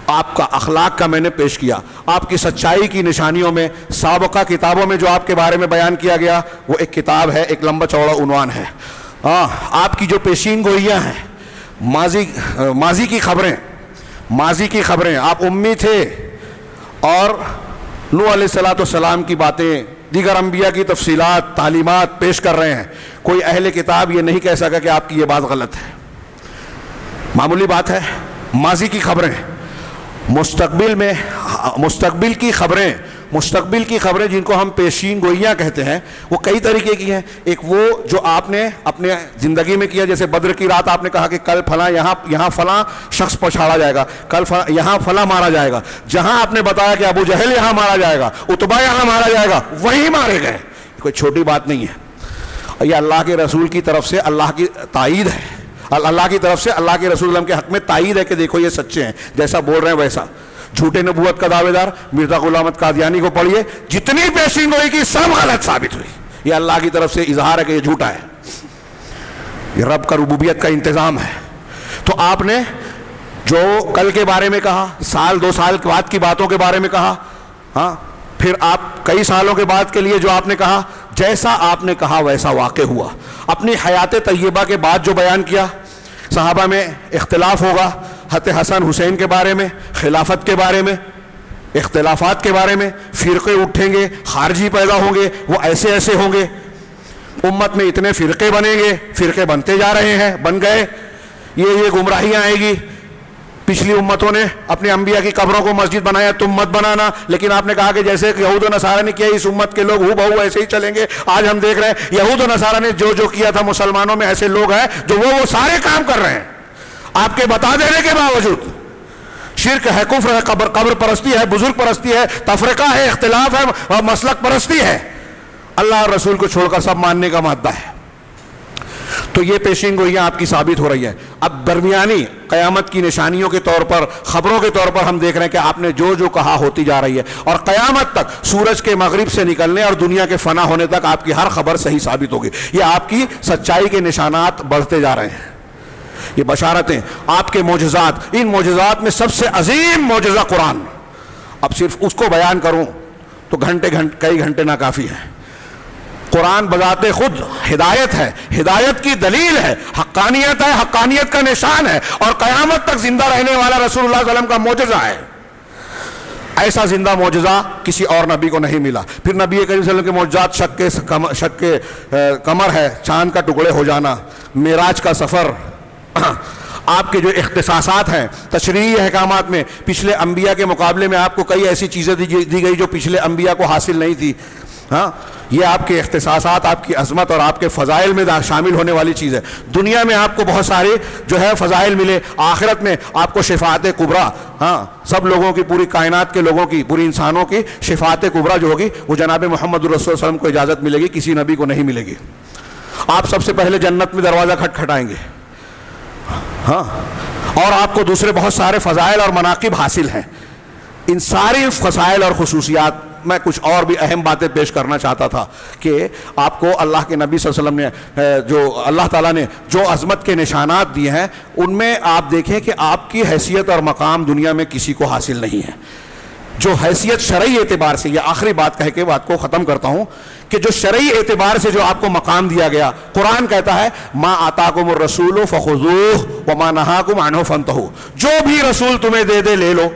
آپ کا اخلاق کا میں نے پیش کیا, آپ کی سچائی کی نشانیوں میں سابقہ کتابوں میں جو آپ کے بارے میں بیان کیا گیا, وہ ایک کتاب ہے, ایک لمبا چوڑا عنوان ہے. آپ کی جو پیشین گوئیاں ہیں, ماضی کی خبریں, آپ امی تھے, اور نوح علیہ السلام کی باتیں, دیگر انبیاء کی تفصیلات, تعلیمات پیش کر رہے ہیں. کوئی اہل کتاب یہ نہیں کہہ سکا کہ آپ کی یہ بات غلط ہے. معمولی بات ہے. ماضی کی خبریں, مستقبل کی خبریں جن کو ہم پیشین گوئیاں کہتے ہیں, وہ کئی طریقے کی ہیں. ایک وہ جو آپ نے اپنے زندگی میں کیا, جیسے بدر کی رات آپ نے کہا کہ کل فلاں یہاں فلاں شخص پچھاڑا جائے گا, کل یہاں فلاں مارا جائے گا. جہاں آپ نے بتایا کہ ابو جہل یہاں مارا جائے گا, اتبا یہاں مارا جائے گا, وہیں مارے گئے. کوئی چھوٹی بات نہیں ہے. یہ اللہ کے رسول کی طرف سے اللہ کی تائید ہے, اللہ کی طرف سے اللہ کے رسول کے حق میں تائید ہے کہ دیکھو یہ سچے ہیں, جیسا بول رہے ہیں ویسا. جھوٹے نبوت کا دعوے دار مرزا غلام احمد قادیانی کو پڑھیے، جتنی پیشین گوئی کی سب غلط ثابت ہوئی. یہ اللہ کی طرف سے اظہار ہے کہ یہ جھوٹا ہے. یہ رب کا ربوبیت کا انتظام ہے. تو آپ نے جو کل کے بارے میں کہا، سال 2 سال کے بعد کی باتوں کے بارے میں کہا، ہاں پھر آپ کئی سالوں کے بعد کے لیے جو آپ نے کہا، جیسا آپ نے کہا ویسا واقع ہوا. اپنی حیات طیبہ کے بعد جو بیان کیا، صحابہ میں اختلاف ہوگا، حضرت حسن حسین کے بارے میں، خلافت کے بارے میں، اختلافات کے بارے میں، فرقے اٹھیں گے، خارجی پیدا ہوں گے، وہ ایسے ایسے ہوں گے، امت میں اتنے فرقے بنیں گے، فرقے بنتے جا رہے ہیں، بن گئے، یہ گمراہیاں آئے گی. پچھلی امتوں نے اپنے انبیاء کی قبروں کو مسجد بنایا، تم مت بنانا. لیکن آپ نے کہا کہ جیسے یہود و نصارہ نے کیا، اس امت کے لوگ ہو بہو ایسے ہی چلیں گے. آج ہم دیکھ رہے ہیں یہود و نصارہ نے جو کیا تھا مسلمانوں میں ایسے لوگ ہیں جو وہ سارے کام کر رہے ہیں آپ کے بتا دینے کے باوجود. شرک ہے، کفر ہے، قبر پرستی ہے، بزرگ پرستی ہے، تفرقہ ہے، اختلاف ہے، مسلک پرستی ہے. اللہ اور رسول کو چھوڑ کر سب ماننے کا مادہ ہے. تو یہ پیشین گوئیاں آپ کی ثابت ہو رہی ہے. اب درمیانی قیامت کی نشانیوں کے طور پر، خبروں کے طور پر ہم دیکھ رہے ہیں کہ آپ نے جو کہا ہوتی جا رہی ہے، اور قیامت تک سورج کے مغرب سے نکلنے اور دنیا کے فنا ہونے تک آپ کی ہر خبر صحیح ثابت ہوگی. یہ آپ کی سچائی کے نشانات بڑھتے جا رہے ہیں. یہ بشارتیں، آپ کے معجزات، ان معجزات میں سب سے عظیم معجزہ قرآن. اب صرف اس کو بیان کروں تو کئی گھنٹے ناکافی ہیں. قرآن بذات خود ہدایت ہے، ہدایت کی دلیل ہے، حقانیت ہے، حقانیت کا نشان ہے، اور قیامت تک زندہ رہنے والا رسول اللہ صلی اللہ علیہ وسلم کا معجزہ ہے. ایسا زندہ معجزہ کسی اور نبی کو نہیں ملا. پھر نبی کریم صلی اللہ علیہ وسلم کے معجزات شق کے قمر ہے، چاند کا ٹکڑے ہو جانا، معراج کا سفر. آپ کے جو اختصاصات ہیں تشریعی احکامات میں، پچھلے انبیاء کے مقابلے میں آپ کو کئی ایسی چیزیں دی گئی جو پچھلے انبیاء کو حاصل نہیں تھی. ہاں یہ آپ کے اختصاصات، آپ کی عظمت اور آپ کے فضائل میں شامل ہونے والی چیز ہے. دنیا میں آپ کو بہت سارے جو ہے فضائل ملے، آخرت میں آپ کو شفاعت کبریٰ، ہاں سب لوگوں کی، پوری کائنات کے لوگوں کی، پوری انسانوں کی شفاعت کبریٰ جو ہوگی وہ جناب محمد الرسول صلی اللہ علیہ وسلم کو اجازت ملے گی، کسی نبی کو نہیں ملے گی. آپ سب سے پہلے جنت میں دروازہ کھٹکھٹائیں گے. ہاں اور آپ کو دوسرے بہت سارے فضائل اور مناقب حاصل ہیں. ان ساری فضائل اور خصوصیات میں کچھ اور بھی اہم باتیں پیش کرنا چاہتا تھا کہ آپ کو اللہ کے نبی صلی اللہ علیہ وسلم نے جو اللہ تعالیٰ نے جو عظمت کے نشانات دیے ہیں، ان میں آپ دیکھیں کہ آپ کی حیثیت اور مقام دنیا میں کسی کو حاصل نہیں ہے. جو حیثیت شرعی اعتبار سے، یہ آخری بات کہہ کے بات کو ختم کرتا ہوں، کہ جو شرعی اعتبار سے جو آپ کو مقام دیا گیا، قرآن کہتا ہے ما آتاکم الرسول فخذوہ وما نہاکم عنہ فانتہوا. جو بھی رسول تمہیں دے دے لے لو،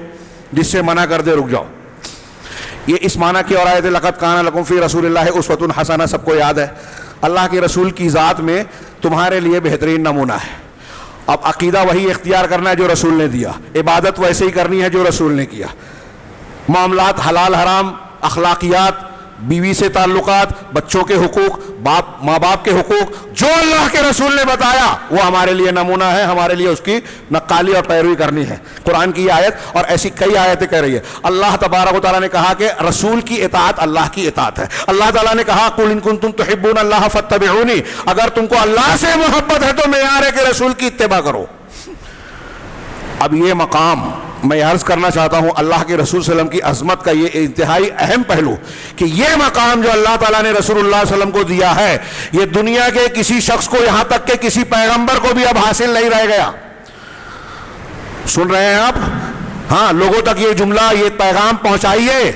جس سے منع کر دے رک جاؤ. یہ اس معنی کی اور آیت لقد کان لکم فی رسول اللہ اسوۃ حسنہ سب کو یاد ہے. اللہ کے رسول کی ذات میں تمہارے لیے بہترین نمونہ ہے. اب عقیدہ وہی اختیار کرنا ہے جو رسول نے دیا، عبادت ویسے ہی کرنی ہے جو رسول نے کیا، معاملات حلال حرام، اخلاقیات، بیوی سے تعلقات، بچوں کے حقوق، ماں باپ کے حقوق، جو اللہ کے رسول نے بتایا وہ ہمارے لیے نمونہ ہے. ہمارے لیے اس کی نقالی اور پیروی کرنی ہے. قرآن کی یہ آیت اور ایسی کئی آیتیں کہہ رہی ہے. اللہ تبارک و تعالیٰ نے کہا کہ رسول کی اطاعت اللہ کی اطاعت ہے. اللہ تعالیٰ نے کہا قل ان کنتم تحبون اللہ فاتبعونی، اگر تم کو اللہ سے محبت ہے تو معیار ہے کہ رسول کی اتباع کرو. اب یہ مقام میں عرض کرنا چاہتا ہوں، اللہ کے رسول صلی اللہ علیہ وسلم کی عظمت کا یہ انتہائی اہم پہلو کہ یہ مقام جو اللہ تعالیٰ نے رسول اللہ صلی اللہ علیہ وسلم کو دیا ہے، یہ دنیا کے کسی شخص کو، یہاں تک کہ کسی پیغمبر کو بھی اب حاصل نہیں رہ گیا. سن رہے ہیں آپ؟ ہاں لوگوں تک یہ جملہ، یہ پیغام پہنچائیے.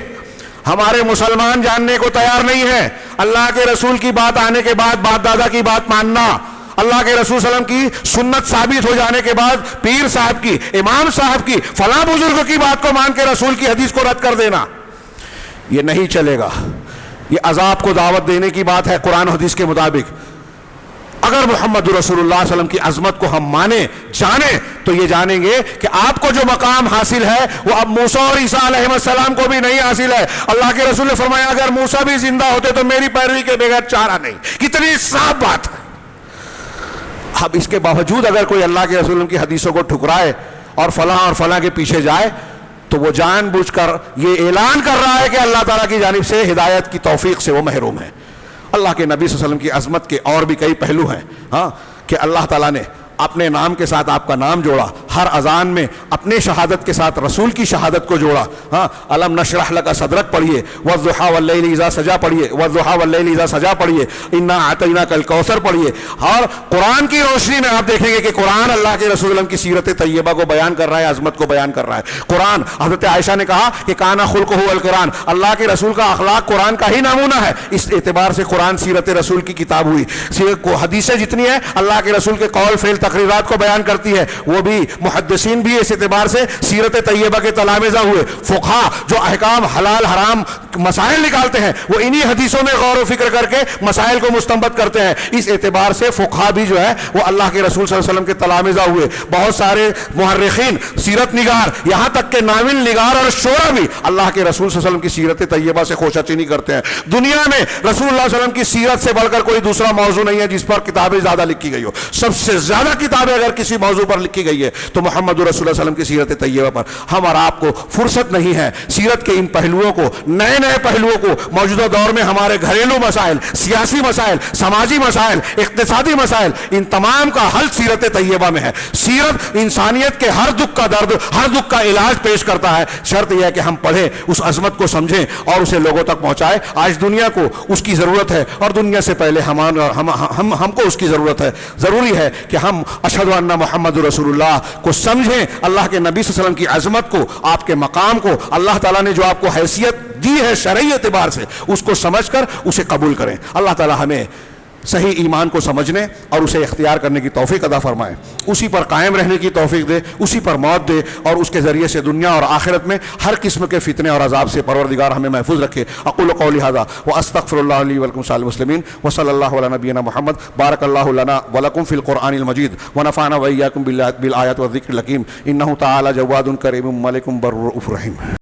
ہمارے مسلمان جاننے کو تیار نہیں ہے اللہ کے رسول کی بات آنے کے بعد باپ دادا کی بات ماننا، اللہ کے رسول صلی اللہ علیہ وسلم کی سنت ثابت ہو جانے کے بعد پیر صاحب کی، امام صاحب کی، فلاں بزرگ کی بات کو مان کے رسول کی حدیث کو رد کر دینا، یہ نہیں چلے گا. یہ عذاب کو دعوت دینے کی بات ہے قرآن و حدیث کے مطابق. اگر محمد رسول اللہ صلی اللہ علیہ وسلم کی عظمت کو ہم مانیں، جانیں، تو یہ جانیں گے کہ آپ کو جو مقام حاصل ہے وہ اب موسیٰ اور عیسیٰ علیہ السلام کو بھی نہیں حاصل ہے. اللہ کے رسول نے فرمایا اگر موسیٰ بھی زندہ ہوتے تو میری پیروی کے بغیر چارہ نہیں. کتنی صاف بات ہے. اب اس کے باوجود اگر کوئی اللہ کے رسول کی حدیثوں کو ٹھکرائے اور فلاں کے پیچھے جائے تو وہ جان بوجھ کر یہ اعلان کر رہا ہے کہ اللہ تعالیٰ کی جانب سے ہدایت کی توفیق سے وہ محروم ہے. اللہ کے نبی صلی اللہ علیہ وسلم کی عظمت کے اور بھی کئی پہلو ہیں، ہاں، کہ اللہ تعالیٰ نے اپنے نام کے ساتھ آپ کا نام جوڑا، ہر اذان میں اپنے شہادت کے ساتھ رسول کی شہادت کو جوڑا. ہاں، الم نشرح لک صدرک پڑھیے، والضحیٰ واللیل اذا سجا پڑھیے، والضحیٰ واللیل اذا سجا پڑھیے، انا اعطیناک الکوثر پڑھیے. اور قرآن کی روشنی میں آپ دیکھیں گے کہ قرآن اللہ کے رسول اللہ کی سیرت طیبہ کو بیان کر رہا ہے، عظمت کو بیان کر رہا ہے. قرآن، حضرت عائشہ نے کہا کہ کانا خلقہ القرآن، اللہ کے رسول کا اخلاق قرآن کا ہی نمونہ ہے. اس اعتبار سے قرآن سیرت رسول کی کتاب ہوئی. حدیثیں جتنی ہیں اللہ کے رسول کے قول فعل تقریرات کو بیان کرتی ہے، وہ بھی محدثین بھی اس اعتبار سے سیرت طیبہ کے تلامذہ ہوئے. فقہا جو احکام حلال حرام مسائل نکالتے ہیں وہ انہی حدیثوں میں غور و فکر کر کے مسائل کو مستنبط کرتے ہیں. اس اعتبار سے فقہا بھی جو ہے وہ اللہ کے رسول صلی اللہ علیہ وسلم کے تلامذہ ہوئے. بہت سارے محرخین، سیرت نگار، یہاں تک کہ ناول نگار اور شعرا بھی اللہ کے رسول صلی اللہ علیہ وسلم کی سیرت طیبہ سے خوشہ چینی کرتے ہیں. دنیا میں رسول اللہ صلی اللہ علیہ وسلم کی سیرت سے بڑھ کر کوئی دوسرا موضوع نہیں ہے جس پر کتابیں زیادہ لکھی گئی ہو. سب سے زیادہ کتابیں اگر کسی موضوع پر لکھی گئی ہے تو محمد رسول اللہ صلی اللہ علیہ وسلم کی سیرت طیبہ پر. ہم اور آپ کو فرصت نہیں ہے سیرت کے ان پہلوؤں کو، نئے نئے پہلوؤں کو، موجودہ دور میں ہمارے گھریلو مسائل، سیاسی مسائل، سماجی مسائل، اقتصادی مسائل، ان تمام کا حل سیرت طیبہ میں ہے. سیرت انسانیت کے ہر دکھ کا درد، ہر دکھ کا علاج پیش کرتا ہے. شرط یہ ہے کہ ہم پڑھیں، اس عظمت کو سمجھیں اور اسے لوگوں تک پہنچائیں. آج دنیا کو اس کی ضرورت ہے اور دنیا سے پہلے ہم کو اس کی ضرورت ہے. ضروری ہے کہ ہم اشہد ان محمد رسول اللہ کو سمجھیں، اللہ کے نبی صلی اللہ علیہ وسلم کی عظمت کو، آپ کے مقام کو، اللہ تعالیٰ نے جو آپ کو حیثیت دی ہے شرعی اعتبار سے، اس کو سمجھ کر اسے قبول کریں. اللہ تعالیٰ ہمیں صحیح ایمان کو سمجھنے اور اسے اختیار کرنے کی توفیق عطا فرمائے، اسی پر قائم رہنے کی توفیق دے، اسی پر موت دے اور اس کے ذریعے سے دنیا اور آخرت میں ہر قسم کے فتنے اور عذاب سے پروردگار ہمیں محفوظ رکھے. اقول قولی ھذا واستغفر اللہ لی ولکم سائر المسلمین وصلی اللہ علی نبینا محمد. بارک اللہ لنا ولکم فی القرآن المجید ونفعنا وإیاکم بالآیات والذکر الحکیم. انہ تعالی جواد کریم ملک بر رؤوف رحیم.